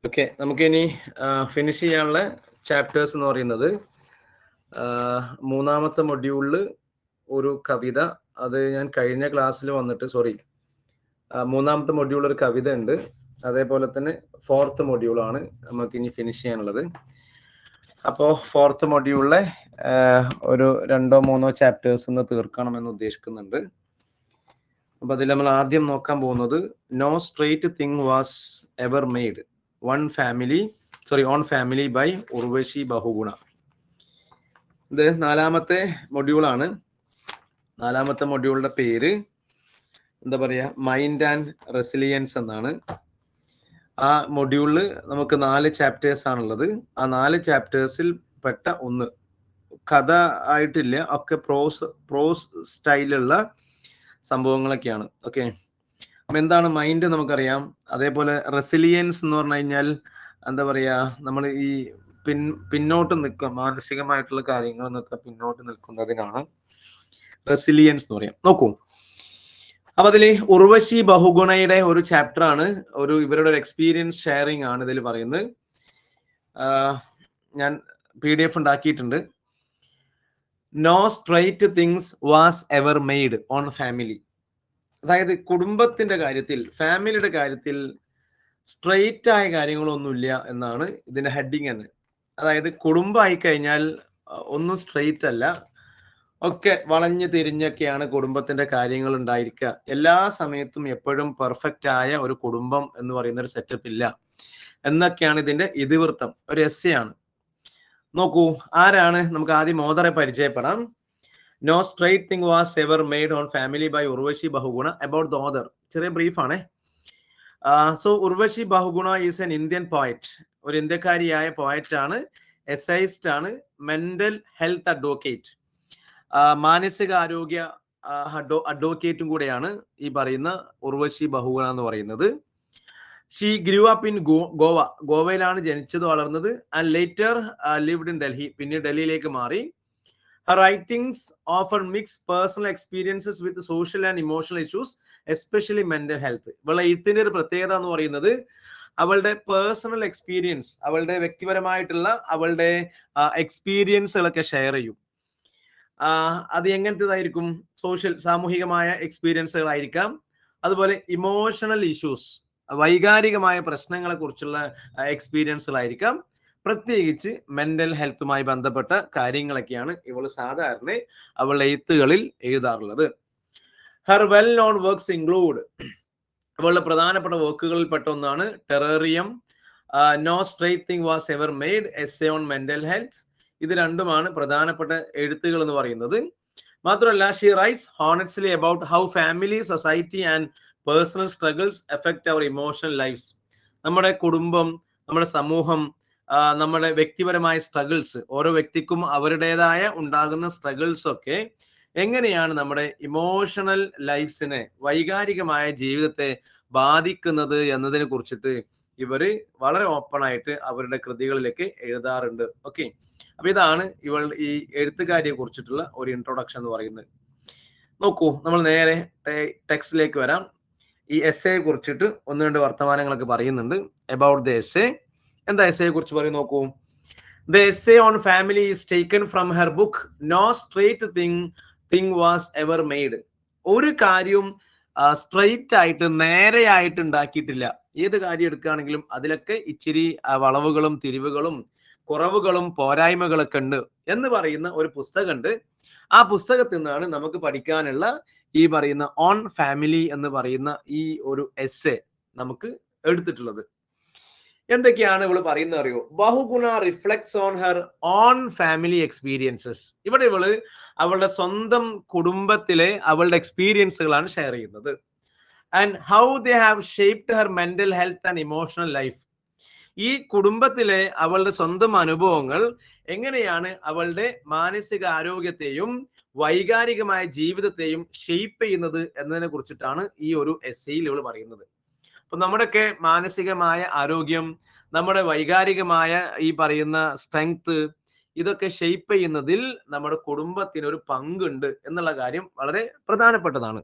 Okay, നമുക്കിനി finish ചെയ്യാനുള്ള chapters എന്ന് പറയുന്നത് മൂന്നാമത്തെ മൊഡ്യൂളിൽ ഒരു കവിത, അത് ഞാൻ കഴിഞ്ഞ ക്ലാസ്സിൽ വന്നിട്ട് മൂന്നാമത്തെ മൊഡ്യൂൾ ഒരു കവിത ഉണ്ട്. അതേപോലെ തന്നെ ഫോർത്ത് മൊഡ്യൂളാണ് നമുക്കിനി ഫിനിഷ് ചെയ്യാനുള്ളത്. അപ്പോൾ ഫോർത്ത് മൊഡ്യൂളിലെ ഒരു 2-3 ചാപ്റ്റേഴ്സ് ഇന്ന് തീർക്കണമെന്ന് ഉദ്ദേശിക്കുന്നുണ്ട്. അപ്പൊ അതിൽ നമ്മൾ ആദ്യം നോക്കാൻ പോകുന്നത് no straight thing was ever made on family by Urvashi Bahuguna. ഇത് നാലാമത്തെ മൊഡ്യൂളാണ്. നാലാമത്തെ മൊഡ്യൂളിന്റെ പേര് എന്താ പറയാ, മൈൻഡ് ആൻഡ് റെസിലിയൻസ് എന്നാണ്. ആ മൊഡ്യൂളിൽ നമുക്ക് 4 ചാപ്റ്റേഴ്സ് ആണുള്ളത്. ആ 4 ചാപ്റ്റേഴ്സിൽ പെട്ട ഒന്ന് കഥ ആയിട്ടില്ല, ഒക്കെ പ്രോസ് സ്റ്റൈലുള്ള സംഭവങ്ങളൊക്കെയാണ്. ഓക്കെ, അപ്പം എന്താണ് മൈൻഡ് നമുക്കറിയാം. അതേപോലെ റെസിലിയൻസ് എന്ന് പറഞ്ഞു കഴിഞ്ഞാൽ എന്താ പറയാ, നമ്മൾ ഈ പിന്നോട്ട് നിൽക്കുക, മാനസികമായിട്ടുള്ള കാര്യങ്ങളിൽ നിന്നൊക്കെ പിന്നോട്ട് നിൽക്കുന്നതിനാണ് റെസിലിയൻസ് എന്ന് പറയാം. നോക്കൂ, അപ്പൊ അതില് ഉർവശി ബഹുഗുണയുടെ ഒരു ചാപ്റ്റർ ആണ്, ഇവരുടെ ഒരു എക്സ്പീരിയൻസ് ഷെയറിംഗ് ആണ് ഇതിൽ പറയുന്നത്. ഞാൻ PDF ഉണ്ടാക്കിയിട്ടുണ്ട്. No straight things was ever made on family. അതായത് കുടുംബത്തിന്റെ കാര്യത്തിൽ, ഫാമിലിയുടെ കാര്യത്തിൽ സ്ട്രെയിറ്റ് ആയ കാര്യങ്ങളൊന്നുമില്ല എന്നാണ് ഇതിന്റെ ഹെഡിങ് തന്നെ. അതായത് കുടുംബമായി കഴിഞ്ഞാൽ ഒന്നും സ്ട്രെയിറ്റ് അല്ല, ഒക്കെ വളഞ്ഞു തിരിഞ്ഞൊക്കെയാണ് കുടുംബത്തിന്റെ കാര്യങ്ങൾ ഉണ്ടായിരിക്കുക. എല്ലാ സമയത്തും എപ്പോഴും പെർഫെക്റ്റ് ആയ ഒരു കുടുംബം എന്ന് പറയുന്ന ഒരു സെറ്റപ്പ് ഇല്ല എന്നൊക്കെയാണ് ഇതിന്റെ ഇതിവൃത്തം. ഒരു എസ്സേ ആണ്. നോക്കൂ, ആരാണ്? നമുക്ക് ആദ്യം ഓതറെ പരിചയപ്പെടാം. No straight thing was ever made on family by Urvashi Bahuguna. About the author, ചെറിയ ബ്രീഫ് ആണ്. So Urvashi Bahuguna is an Indian poet. ഒരു ഇന്ത്യക്കാരിയായ പോയറ്റ് ആണ്, എസൈസ്റ്റ് ആണ്, മെന്റൽ ഹെൽത്ത് അഡ്വക്കേറ്റ്, മാനസികാരോഗ്യ അഡ്വക്കേറ്റും കൂടെയാണ് ഈ പറയുന്ന ഉർവശി ബഹുഗുണ എന്ന് പറയുന്നത്. She grew up in Goa. ഗോവയിലാണ് ജനിച്ചത്, വളർന്നത്. And later lived in Delhi. പിന്നെ ഡൽഹിയിലേക്ക് മാറി. Her writings often mix personal experiences with social and emotional issues, especially mental health. ഇവളുടെ എഴുത്തിന്റെ ഒരു പ്രത്യേകത എന്ന് പറയുന്നത് അവളുടെ പേഴ്സണൽ എക്സ്പീരിയൻസ്, അവളുടെ വ്യക്തിപരമായിട്ടുള്ള അവളുടെ എക്സ്പീരിയൻസുകളൊക്കെ ഷെയർ ചെയ്യും. അത് എങ്ങനത്തേതായിരിക്കും? സാമൂഹികമായ എക്സ്പീരിയൻസുകളായിരിക്കാം. അതുപോലെ ഇമോഷണൽ ഇഷ്യൂസ്, വൈകാരികമായ പ്രശ്നങ്ങളെ കുറിച്ചുള്ള എക്സ്പീരിയൻസുകളായിരിക്കാം. പ്രത്യേകിച്ച് മെന്റൽ ഹെൽത്തുമായി ബന്ധപ്പെട്ട കാര്യങ്ങളൊക്കെയാണ് ഇവൾ സാധാരണ അവളുടെ എഴുത്തുകളിൽ എഴുതാറുള്ളത്. Her well known works include, അവളുടെ പ്രധാനപ്പെട്ട വർക്കുകളിൽ പെട്ട ഒന്നാണ് terrarium, no straight thing was ever made, essay on mental health. ഇത് രണ്ടുമാണ് പ്രധാനപ്പെട്ട എഴുത്തുകൾ എന്ന് പറയുന്നത്. മാത്രമല്ല, she writes honestly about how family, society and personal struggles affect our emotional lives. നമ്മുടെ കുടുംബം, നമ്മുടെ സമൂഹം, നമ്മുടെ വ്യക്തിപരമായ സ്ട്രഗിൾസ്, ഓരോ വ്യക്തിക്കും അവരുടേതായ ഉണ്ടാകുന്ന സ്ട്രഗിൾസ് ഒക്കെ എങ്ങനെയാണ് നമ്മുടെ ഇമോഷണൽ ലൈഫ്സിനെ, വൈകാരികമായ ജീവിതത്തെ ബാധിക്കുന്നത് എന്നതിനെ കുറിച്ചിട്ട് ഇവര് വളരെ ഓപ്പൺ ആയിട്ട് അവരുടെ കൃതികളിലേക്ക് എഴുതാറുണ്ട്. ഓക്കെ, അപ്പൊ ഇതാണ് ഈ എഴുത്തുകാരിയെ കുറിച്ചിട്ടുള്ള ഒരു ഇൻട്രൊഡക്ഷൻ എന്ന് പറയുന്നത്. നോക്കൂ, നമ്മൾ നേരെ ടെക്സ്റ്റിലേക്ക് വരാം. ഈ എസ്സേയെ കുറിച്ചിട്ട് 1-2 വർത്തമാനങ്ങളൊക്കെ പറയുന്നുണ്ട്. About the essay. എന്താ എസ്സേയെ കുറിച്ച് പറയും? നോക്കൂ. The essay on family is taken from her book no straight thing was ever made. ഒരു കാര്യവും സ്ട്രൈറ്റ് ആയിട്ട്, നേരെയായിട്ട് ഉണ്ടാക്കിയിട്ടില്ല. ഏത് കാര്യം എടുക്കുകയാണെങ്കിലും അതിലൊക്കെ ഇച്ചിരി വളവുകളും തിരിവുകളും കുറവുകളും പോരായ്മകളൊക്കെ ഉണ്ട് എന്ന് പറയുന്ന ഒരു പുസ്തകമുണ്ട്. ആ പുസ്തകത്തിൽ നിന്നാണ് നമുക്ക് പഠിക്കാനുള്ള ഈ പറയുന്ന ഓൺ ഫാമിലി എന്ന് പറയുന്ന ഈ ഒരു എസ്സേ നമുക്ക് എടുത്തിട്ടുള്ളത്. എന്തൊക്കെയാണ് ഇവള് പറയുന്നത് അറിയോ? Bahuguna reflects on her own family experiences. ഇവിടെ ഇവള് അവളുടെ സ്വന്തം കുടുംബത്തിലെ അവളുടെ എക്സ്പീരിയൻസുകളാണ് ഷെയർ ചെയ്യുന്നത്. And how they have shaped her mental health and emotional life. ഈ കുടുംബത്തിലെ അവളുടെ സ്വന്തം അനുഭവങ്ങൾ എങ്ങനെയാണ് അവളുടെ മാനസിക ആരോഗ്യത്തെയും വൈകാരികമായ ജീവിതത്തെയും ഷേപ്പ് ചെയ്യുന്നത് എന്നതിനെ കുറിച്ചിട്ടാണ് ഈ ഒരു എസ്സേയിൽ ഇവൾ പറയുന്നത്. അപ്പൊ നമ്മുടെയൊക്കെ മാനസികമായ ആരോഗ്യം, നമ്മുടെ വൈകാരികമായ ഈ പറയുന്ന സ്ട്രെങ്ത്, ഇതൊക്കെ ഷേപ്പ് ചെയ്യുന്നതിൽ നമ്മുടെ കുടുംബത്തിന് ഒരു പങ്കുണ്ട് എന്നുള്ള കാര്യം വളരെ പ്രധാനപ്പെട്ടതാണ്.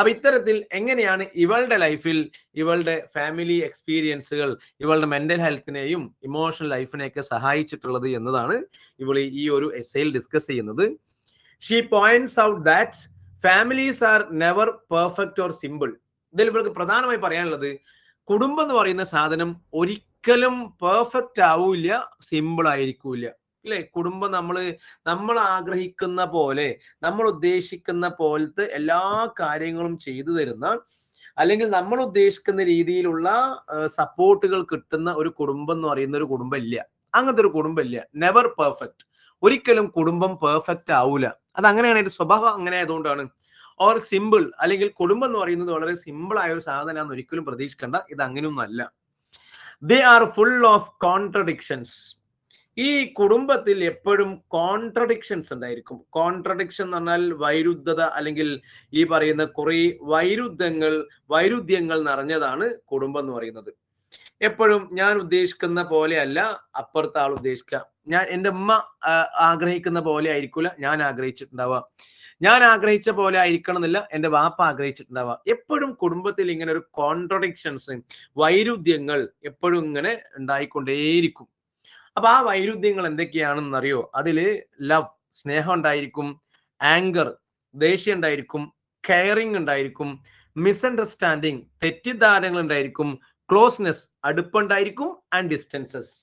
അപ്പൊ ഇത്തരത്തിൽ എങ്ങനെയാണ് ഇവളുടെ ലൈഫിൽ ഇവളുടെ ഫാമിലി എക്സ്പീരിയൻസുകൾ ഇവളുടെ മെന്റൽ ഹെൽത്തിനെയും ഇമോഷണൽ ലൈഫിനെയൊക്കെ സഹായിച്ചിട്ടുള്ളത് എന്നതാണ് ഇവൾ ഈ ഒരു എസ്സേയിൽ ഡിസ്കസ് ചെയ്യുന്നത്. She points out that families R never perfect or simple. ഇതിൽ ഇവൾക്ക് പ്രധാനമായി പറയാനുള്ളത് കുടുംബം എന്ന് പറയുന്ന സാധനം ഒരിക്കലും പെർഫെക്റ്റ് ആവൂല, സിമ്പിൾ ആയിരിക്കൂല. അല്ലെ, കുടുംബം നമ്മൾ ആഗ്രഹിക്കുന്ന പോലെ, നമ്മൾ ഉദ്ദേശിക്കുന്ന പോലത്തെ എല്ലാ കാര്യങ്ങളും ചെയ്തു തരുന്ന, അല്ലെങ്കിൽ നമ്മൾ ഉദ്ദേശിക്കുന്ന രീതിയിലുള്ള സപ്പോർട്ടുകൾ കിട്ടുന്ന ഒരു കുടുംബം എന്ന് പറയുന്ന ഒരു കുടുംബം ഇല്ല. അങ്ങനത്തെ ഒരു കുടുംബം ഇല്ല. Never perfect. ഒരിക്കലും കുടുംബം പെർഫെക്റ്റ് ആവൂല. അത് അങ്ങനെയാണ്, ഒരു സ്വഭാവം അങ്ങനെ ആയതുകൊണ്ടാണ്. ഓർ സിമ്പിൾ, അല്ലെങ്കിൽ കുടുംബം എന്ന് പറയുന്നത് വളരെ സിമ്പിൾ ആയ ഒരു സാധനമാണെന്ന് ഒരിക്കലും പ്രതീക്ഷിക്കേണ്ട. ഇത് അങ്ങനെയൊന്നും അല്ല. They are full of contradictions. ഈ കുടുംബത്തിൽ എപ്പോഴും കോൺട്രഡിക്ഷൻസ് ഉണ്ടായിരിക്കും. കോൺട്രഡിക്ഷൻ എന്ന് പറഞ്ഞാൽ വൈരുദ്ധ്യത, അല്ലെങ്കിൽ ഈ പറയുന്ന കുറെ വൈരുദ്ധ്യങ്ങൾ നിറഞ്ഞതാണ് കുടുംബം എന്ന് പറയുന്നത്. എപ്പോഴും ഞാൻ ഉദ്ദേശിക്കുന്ന പോലെ അല്ല അപ്പുറത്തെ ആൾ ഉദ്ദേശിക്കുക. എൻ്റെ ഉമ്മ ആഗ്രഹിക്കുന്ന പോലെ ആയിരിക്കൂല ഞാൻ ആഗ്രഹിച്ചിട്ടുണ്ടാവുക. ഞാൻ ആഗ്രഹിച്ച പോലെ ആയിരിക്കണം എന്നില്ല എൻ്റെ വാപ്പ ആഗ്രഹിച്ചിട്ടുണ്ടാവുക. എപ്പോഴും കുടുംബത്തിൽ ഇങ്ങനെ ഒരു കോൺട്രഡിക്ഷൻസ്, വൈരുദ്ധ്യങ്ങൾ എപ്പോഴും ഇങ്ങനെ ഉണ്ടായിക്കൊണ്ടേയിരിക്കും. അപ്പൊ ആ വൈരുദ്ധ്യങ്ങൾ എന്തൊക്കെയാണെന്ന് അറിയോ? അതില് ലവ്, സ്നേഹം ഉണ്ടായിരിക്കും, ആങ്കർ, ദേഷ്യം ഉണ്ടായിരിക്കും, കെയറിങ് ഉണ്ടായിരിക്കും, മിസ്അണ്ടർസ്റ്റാൻഡിങ്, തെറ്റിദ്ധാരണകൾ ഉണ്ടായിരിക്കും, ക്ലോസ്നെസ്, അടുപ്പുണ്ടായിരിക്കും, ആൻഡ് ഡിസ്റ്റൻസസ്,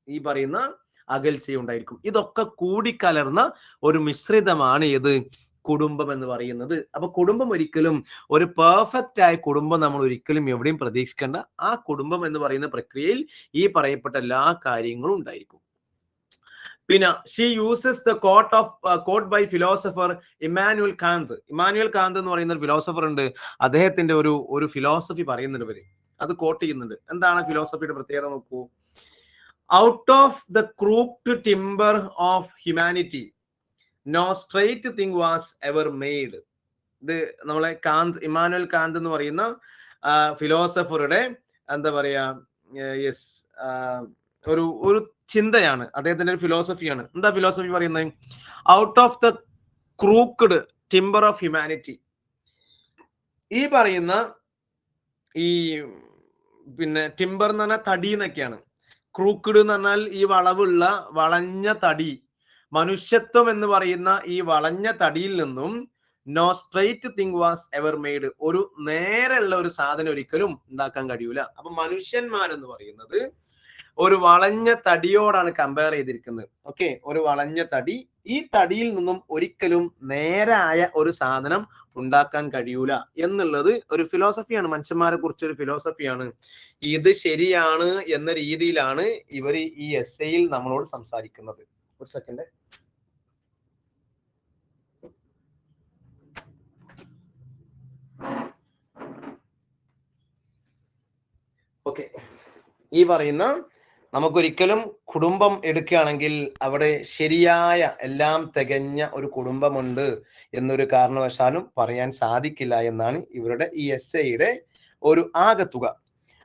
ഈ പറയുന്ന അകൽച്ചയുണ്ടായിരിക്കും. ഇതൊക്കെ കൂടിക്കലർന്ന ഒരു മിശ്രിതമാണ് ഏത് കുടുംബം എന്ന് പറയുന്നത്. അപ്പൊ കുടുംബം ഒരിക്കലും ഒരു പെർഫെക്റ്റ് ആയ കുടുംബം നമ്മൾ ഒരിക്കലും എവിടെയും പ്രതീക്ഷിക്കേണ്ട. ആ കുടുംബം എന്ന് പറയുന്ന പ്രക്രിയയിൽ ഈ പറയപ്പെട്ട എല്ലാ കാര്യങ്ങളും ഉണ്ടായിരിക്കും. പിന്നെ she uses the quote by philosopher Immanuel Kant. Immanuel Kant എന്ന് പറയുന്ന ഒരു ഫിലോസഫർ ഉണ്ട്. അദ്ദേഹത്തിന്റെ ഒരു ഫിലോസഫി പറയുന്നുണ്ട് ഇവര്, അത് കോട്ട് ചെയ്യുന്നുണ്ട്. എന്താണ് ഫിലോസഫിയുടെ പ്രത്യേകത നോക്കൂ. Out of the crooked timber of humanity no straight thing was ever made. ഇത് നമ്മളെ ഇമ്മാനുവൽ കാന്ത് എന്ന് പറയുന്ന ഫിലോസഫറുടെ എന്താ പറയാ, യെസ്, ഒരു ചിന്തയാണ്, അദ്ദേഹത്തിന്റെ ഒരു ഫിലോസഫിയാണ്. എന്താ ഫിലോസഫി പറയുന്നത്? Out of the crooked timber of humanity. ഈ പറയുന്ന ഈ പിന്നെ ടിംബർ എന്ന് പറഞ്ഞാൽ തടി എന്നൊക്കെയാണ്. ക്രൂക്ക്ഡ് എന്ന് പറഞ്ഞാൽ ഈ വളഞ്ഞ തടി. മനുഷ്യത്വം എന്ന് പറയുന്ന ഈ വളഞ്ഞ തടിയിൽ നിന്നും no straight thing was ever made. ഒരു നേരെയുള്ള ഒരു സാധനം ഒരിക്കലും ഉണ്ടാക്കാൻ കഴിയൂല. അപ്പൊ മനുഷ്യന്മാരെന്ന് പറയുന്നത് ഒരു വളഞ്ഞ തടിയോടാണ് കമ്പയർ ചെയ്തിരിക്കുന്നത്. ഓക്കെ, ഒരു വളഞ്ഞ തടി. ഈ തടിയിൽ നിന്നും ഒരിക്കലും നേരായ ഒരു സാധനം ഉണ്ടാക്കാൻ കഴിയൂല എന്നുള്ളത് ഒരു ഫിലോസഫിയാണ്, മനുഷ്യന്മാരെ കുറിച്ചൊരു ഫിലോസഫിയാണ്. ഇത് ശരിയാണ് എന്ന രീതിയിലാണ് ഇവർ ഈ എസ്സേയിൽ നമ്മളോട് സംസാരിക്കുന്നത്. ഒരു സെക്കൻഡ്. ഓക്കെ, ഈ പറയുന്ന നമുക്കൊരിക്കലും കുടുംബം എടുക്കുകയാണെങ്കിൽ അവിടെ ശരിയായ എല്ലാം തികഞ്ഞ ഒരു കുടുംബമുണ്ട് എന്നൊരു കാരണവശാലും പറയാൻ സാധിക്കില്ല എന്നാണ് ഇവരുടെ ഈ എസ്സേയുടെ ഒരു ആകത്തുക.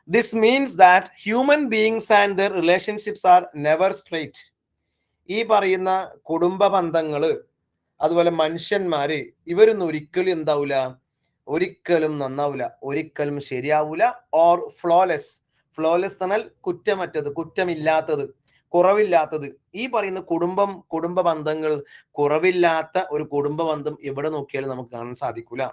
This means that human beings and their relationships are never straight. ഈ പറയുന്ന കുടുംബ ബന്ധങ്ങള്, അതുപോലെ മനുഷ്യന്മാര്, ഇവരൊന്നും ഒരിക്കലും എന്താവൂല, ഒരിക്കലും നന്നാവൂല, ഒരിക്കലും ശരിയാവൂല. Or flawless. ഫ്ലോലെസ് എന്നാൽ കുറ്റമറ്റത്, കുറ്റമില്ലാത്തത്, കുറവില്ലാത്തത്. ഈ പറയുന്ന കുടുംബ ബന്ധങ്ങൾ, കുറവില്ലാത്ത ഒരു കുടുംബ ബന്ധം എവിടെ നോക്കിയാലും നമുക്ക് കാണാൻ സാധിക്കൂല.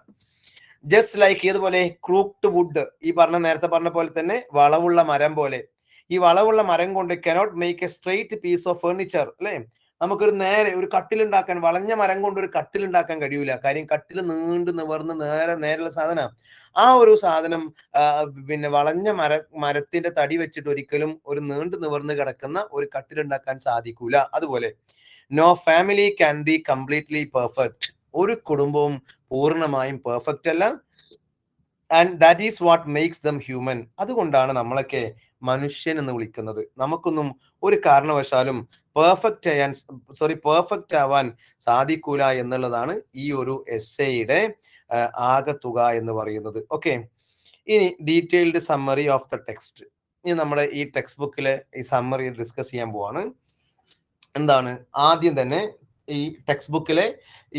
ജസ്റ്റ് ലൈക്ക് ഏതുപോലെ ക്രൂക്ഡ് വുഡ്, ഈ നേരത്തെ പറഞ്ഞ പോലെ തന്നെ വളവുള്ള മരം പോലെ. ഈ വളവുള്ള മരം കൊണ്ട് cannot make a straight piece of furniture. അല്ലെ, നമുക്കൊരു ഒരു കട്ടിലുണ്ടാക്കാൻ, വളഞ്ഞ മരം കൊണ്ട് ഒരു കട്ടിലുണ്ടാക്കാൻ കഴിയൂല. കാര്യം കട്ടിൽ നീണ്ടു നിവർന്ന് നേരെയുള്ള സാധനം. ആ ഒരു സാധനം പിന്നെ വളഞ്ഞ മരത്തിന്റെ തടി വെച്ചിട്ട് ഒരിക്കലും ഒരു നീണ്ടു നിവർന്ന് കിടക്കുന്ന ഒരു കട്ടിലുണ്ടാക്കാൻ സാധിക്കൂല. അതുപോലെ no family can be completely perfect. ഒരു കുടുംബവും പൂർണ്ണമായും പെർഫെക്റ്റ് അല്ല. And that is what makes them human. അതുകൊണ്ടാണ് നമ്മളൊക്കെ മനുഷ്യൻ എന്ന് വിളിക്കുന്നത്. നമുക്കൊന്നും ഒരു കാരണവശാലും പെർഫെക്റ്റ് ആവാൻ സാധിക്കൂല എന്നുള്ളതാണ് ഈ ഒരു എസ്സേയുടെ ആകത്തുക എന്ന് പറയുന്നത്. ഓക്കെ, ഇനി detailed summary of the text. ഇനി നമ്മുടെ ഈ ടെക്സ്റ്റ് ബുക്കിലെ ഈ സമ്മറി ഡിസ്കസ് ചെയ്യാൻ പോവാണ്. എന്താണ്, ആദ്യം തന്നെ ഈ ടെക്സ്റ്റ് ബുക്കിലെ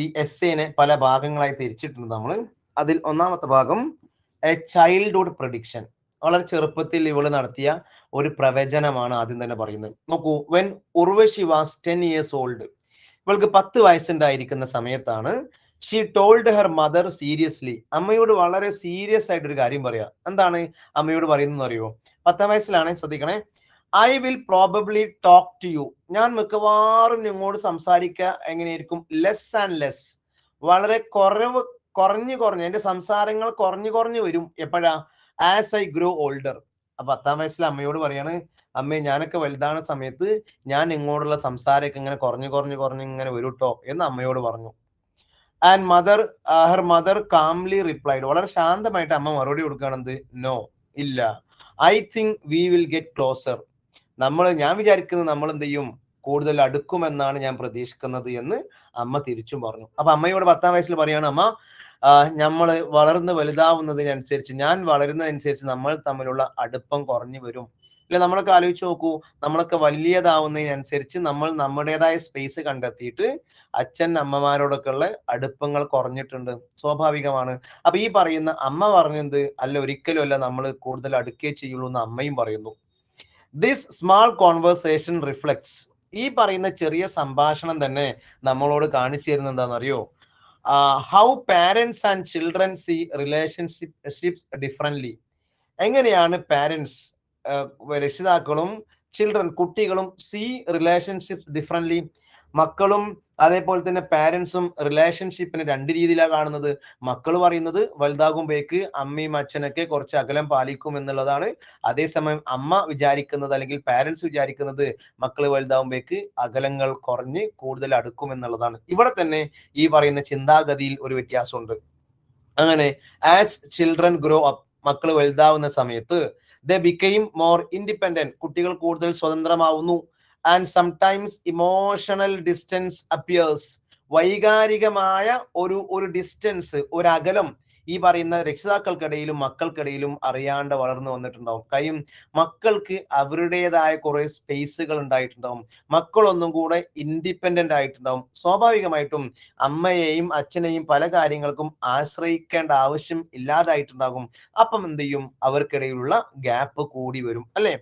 ഈ എസ്സേനെ പല ഭാഗങ്ങളായി തിരിച്ചിട്ടുണ്ട് നമ്മൾ. അതിൽ ഒന്നാമത്തെ ഭാഗം എ ചൈൽഡ്ഹുഡ് പ്രഡിക്ഷൻ. വളരെ ചെറുപ്പത്തിൽ ഇവള് നടത്തിയ ഒരു പ്രവചനമാണ് ആദ്യം തന്നെ പറയുന്നത്. നോക്കൂ, when Urvashi was 10 years old, ഇവൾക്ക് 10 വയസ്സുണ്ടായിരിക്കുന്ന സമയത്താണ് she told her mother seriously, അമ്മയോട് വളരെ സീരിയസ് ആയിട്ട് ഒരു കാര്യം പറയാ. എന്താണ് അമ്മയോട് പറയുന്നത് അറിയോ? 10 വയസ്സിലാണ്, ശ്രദ്ധിക്കണേ. I will probably talk to you, ഞാൻ മിക്കവാറും നിങ്ങളോട് സംസാരിക്കുക എങ്ങനെയായിരിക്കും? ലെസ് ആൻഡ് ലെസ്, വളരെ കുറഞ്ഞ് എന്റെ സംസാരങ്ങൾ കുറഞ്ഞു വരും. എപ്പോഴാ? As I grow older. അപ്പൊ 10 വയസ്സിൽ അമ്മയോട് പറയാണ്, അമ്മേ ഞാനൊക്കെ വലുതാണ സമയത്ത് ഞാൻ നിങ്ങളോടുള്ള സംസാരമൊക്കെ ഇങ്ങനെ കുറഞ്ഞു ഇങ്ങനെ വരും ട്ടോ എന്ന് അമ്മയോട് പറഞ്ഞു. And her mother calmly replied, വളരെ ശാന്തമായിട്ട് അമ്മ മറുപടി കൊടുക്കുകയാണെന്ത്? നോ, ഇല്ല. I think we will get closer, ഞാൻ വിചാരിക്കുന്നത് നമ്മൾ എന്ത് ചെയ്യും? കൂടുതൽ അടുക്കുമെന്നാണ് ഞാൻ പ്രതീക്ഷിക്കുന്നത് എന്ന് അമ്മ തിരിച്ചും പറഞ്ഞു. അപ്പൊ അമ്മയോട് 10 വയസ്സിൽ പറയാണ്, അമ്മ നമ്മൾ വളർന്ന് വലുതാവുന്നതിനനുസരിച്ച്, ഞാൻ വളരുന്നതനുസരിച്ച് നമ്മൾ തമ്മിലുള്ള അടുപ്പം കുറഞ്ഞു വരും. അല്ലെ, നമ്മളൊക്കെ ആലോചിച്ച് നോക്കൂ, നമ്മളൊക്കെ വലിയതാവുന്നതിനനുസരിച്ച് നമ്മൾ നമ്മുടേതായ സ്പേസ് കണ്ടെത്തിയിട്ട് അച്ഛൻ അമ്മമാരോടൊക്കെ ഉള്ള അടുപ്പങ്ങൾ കുറഞ്ഞിട്ടുണ്ട്, സ്വാഭാവികമാണ്. അപ്പൊ ഈ പറയുന്ന അമ്മ പറഞ്ഞത് അല്ല, ഒരിക്കലും അല്ല, നമ്മൾ കൂടുതൽ അടുക്കേ ചെയ്യുള്ളൂ എന്ന് അമ്മയും പറയുന്നു. ദിസ് സ്മാൾ കോൺവെർസേഷൻ റിഫ്ലക്ട്സ്, ഈ പറയുന്ന ചെറിയ സംഭാഷണം തന്നെ നമ്മളോട് കാണിച്ചു തരുന്നത് എന്താണെന്ന് അറിയോ? How parents and children see relationships differently. എങ്ങനെയാണ് പാരന്റ്സ്, രക്ഷിതാക്കളും ചിൽഡ്രൻ, കുട്ടികളും സീ റിലേഷൻഷിപ്പ് ഡിഫറently, മക്കളും അതേപോലെ തന്നെ പാരന്റ്സും റിലേഷൻഷിപ്പിനെ രണ്ട് രീതിയിലാണ് കാണുന്നത്. മക്കൾ പറയുന്നത് വലുതാകുമ്പോഴേക്ക് അമ്മയും അച്ഛനൊക്കെ കുറച്ച് അകലം പാലിക്കും എന്നുള്ളതാണ്. അതേസമയം അമ്മ വിചാരിക്കുന്നത്, അല്ലെങ്കിൽ പാരന്റ്സ് വിചാരിക്കുന്നത്, മക്കൾ വലുതാകുമ്പോഴേക്ക് അകലങ്ങൾ കുറഞ്ഞ് കൂടുതൽ അടുക്കും എന്നുള്ളതാണ്. ഇവിടെ തന്നെ ഈ പറയുന്ന ചിന്താഗതിയിൽ ഒരു വ്യത്യാസമുണ്ട്. അങ്ങനെ ആസ് ചിൽഡ്രൻ ഗ്രോ അപ്പ്, മക്കൾ വലുതാവുന്ന സമയത്ത് ദേ ബിക്കെയിം മോർ ഇൻഡിപെൻഡന്റ്, കുട്ടികൾ കൂടുതൽ സ്വതന്ത്രമാവുന്നു. And sometimes emotional distance appears, വൈകാരികമായ ഒരു ഡിസ്റ്റൻസ്, ഒരു അകലം ഈ പറയുന്ന രക്ഷിതാക്കൾക്കിടയിലും മക്കൾക്കിടയിലും അറിയാണ്ട് വളർന്നു വന്നിട്ടുണ്ടാവും. കാര്യം മക്കൾക്ക് അവരുടേതായ കുറെ സ്പേസുകൾ ഉണ്ടായിട്ടുണ്ടാവും, മക്കളൊന്നും കൂടെ ഇൻഡിപെൻഡന്റ് ആയിട്ടുണ്ടാവും. സ്വാഭാവികമായിട്ടും അമ്മയെയും അച്ഛനെയും പല കാര്യങ്ങൾക്കും ആശ്രയിക്കേണ്ട ആവശ്യം ഇല്ലാതായിട്ടുണ്ടാകും. അപ്പം എന്ത് ചെയ്യും? അവർക്കിടയിലുള്ള ഗ്യാപ്പ് കൂടി വരും, അല്ലെ?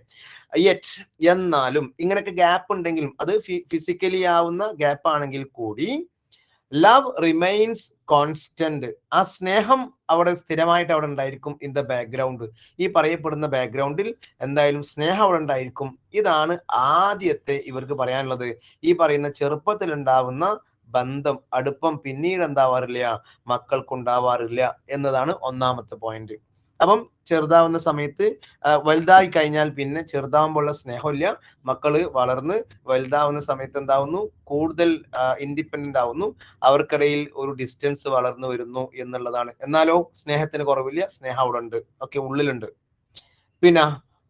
എന്നാലും ഇങ്ങനെയൊക്കെ ഗ്യാപ്പ് ഉണ്ടെങ്കിലും, അത് ഫിസിക്കലി ആവുന്ന ഗ്യാപ്പ് ആണെങ്കിൽ കൂടി, ലവ് റിമെയിൻസ് കോൺസ്റ്റന്റ്, ആ സ്നേഹം അവിടെ സ്ഥിരമായിട്ട് അവിടെ ഉണ്ടായിരിക്കും. ഇൻ ദ ബാക്ക്ഗ്രൗണ്ട്, ഈ പറയപ്പെടുന്ന ബാക്ക്ഗ്രൗണ്ടിൽ എന്തായാലും സ്നേഹം അവിടെ ഉണ്ടായിരിക്കും. ഇതാണ് ആദ്യത്തെ ഇവർക്ക് പറയാനുള്ളത്. ഈ പറയുന്ന ചെറുപ്പത്തിൽ ഉണ്ടാവുന്ന ബന്ധം, അടുപ്പം പിന്നീട് എന്താവാറില്ല, മക്കൾക്കുണ്ടാവാറില്ല എന്നതാണ് ഒന്നാമത്തെ പോയിന്റ്. അപ്പം ചെറുതാവുന്ന സമയത്ത്, വലുതായി കഴിഞ്ഞാൽ പിന്നെ ചെറുതാവുമ്പോഴുള്ള സ്നേഹമില്ല, മക്കള് വളർന്ന് വലുതാവുന്ന സമയത്ത് എന്താവുന്നു? കൂടുതൽ ഇൻഡിപെൻഡന്റ് ആവുന്നു, അവർക്കിടയിൽ ഒരു ഡിസ്റ്റൻസ് വളർന്നു വരുന്നു എന്നുള്ളതാണ്. എന്നാലോ സ്നേഹത്തിന് കുറവില്ല, സ്നേഹം അവിടെ ഉണ്ട്, ഒക്കെ ഉള്ളിലുണ്ട്. പിന്നെ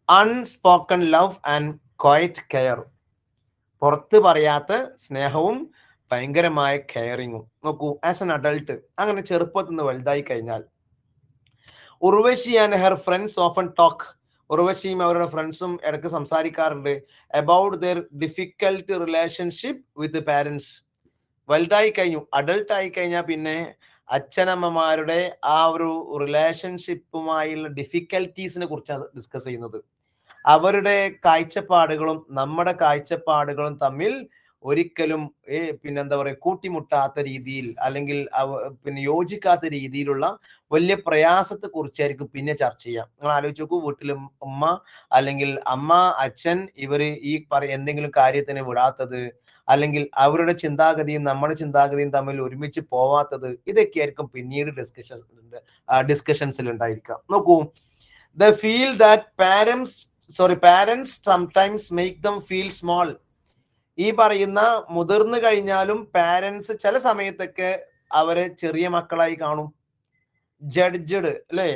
unspoken love and quiet care, പുറത്ത് പറയാത്ത സ്നേഹവും ഭയങ്കരമായ കെയറിങ്ങും. നോക്കൂ, ആസ് എൻ അഡൾട്ട്, അങ്ങനെ ചെറുപ്പത്തിൽ നിന്ന് വലുതായി കഴിഞ്ഞാൽ, Urvashi and her friends often talk, ഉർവശിയും അവരുടെ ഫ്രണ്ട്സും ഇടയ്ക്ക് സംസാരിക്കാറുണ്ട് about their difficult relationship with parents. വലുതായി കഴിഞ്ഞു, അഡൾട്ട് ആയി കഴിഞ്ഞാൽ പിന്നെ അച്ഛനമ്മമാരുടെ ആ ഒരു റിലേഷൻഷിപ്പുമായുള്ള ഡിഫിക്കൽറ്റീസിനെ കുറിച്ചാണ് ഡിസ്കസ് ചെയ്യുന്നത്. അവരുടെ കാഴ്ചപ്പാടുകളും നമ്മുടെ കാഴ്ചപ്പാടുകളും തമ്മിൽ ഒരിക്കലും പിന്നെന്താ പറയുക, കൂട്ടിമുട്ടാത്ത രീതിയിൽ, അല്ലെങ്കിൽ പിന്നെ യോജിക്കാത്ത രീതിയിലുള്ള വലിയ പ്രയാസത്തെ കുറിച്ചായിരിക്കും പിന്നെ ചർച്ച ചെയ്യാം. നിങ്ങൾ ആലോചിച്ച് നോക്കൂ, വീട്ടിലും ഉമ്മ അല്ലെങ്കിൽ അമ്മ അച്ഛൻ ഇവര് ഈ എന്തെങ്കിലും കാര്യത്തിന് വിടാത്തത്, അല്ലെങ്കിൽ അവരുടെ ചിന്താഗതിയും നമ്മുടെ ചിന്താഗതിയും തമ്മിൽ ഒരുമിച്ച് പോവാത്തത്, ഇതൊക്കെയായിരിക്കും പിന്നീട് ഡിസ്കഷൻസിൽ ഉണ്ടായിരിക്കാം. നോക്കൂ, they feel that parents sometimes make them feel small. ഈ പറയുന്ന മുതിർന്നു കഴിഞ്ഞാലും പാരന്റ്സ് ചില സമയത്തൊക്കെ അവരെ ചെറിയ മക്കളായി കാണും. ജഡ്ജഡ്, അല്ലെ?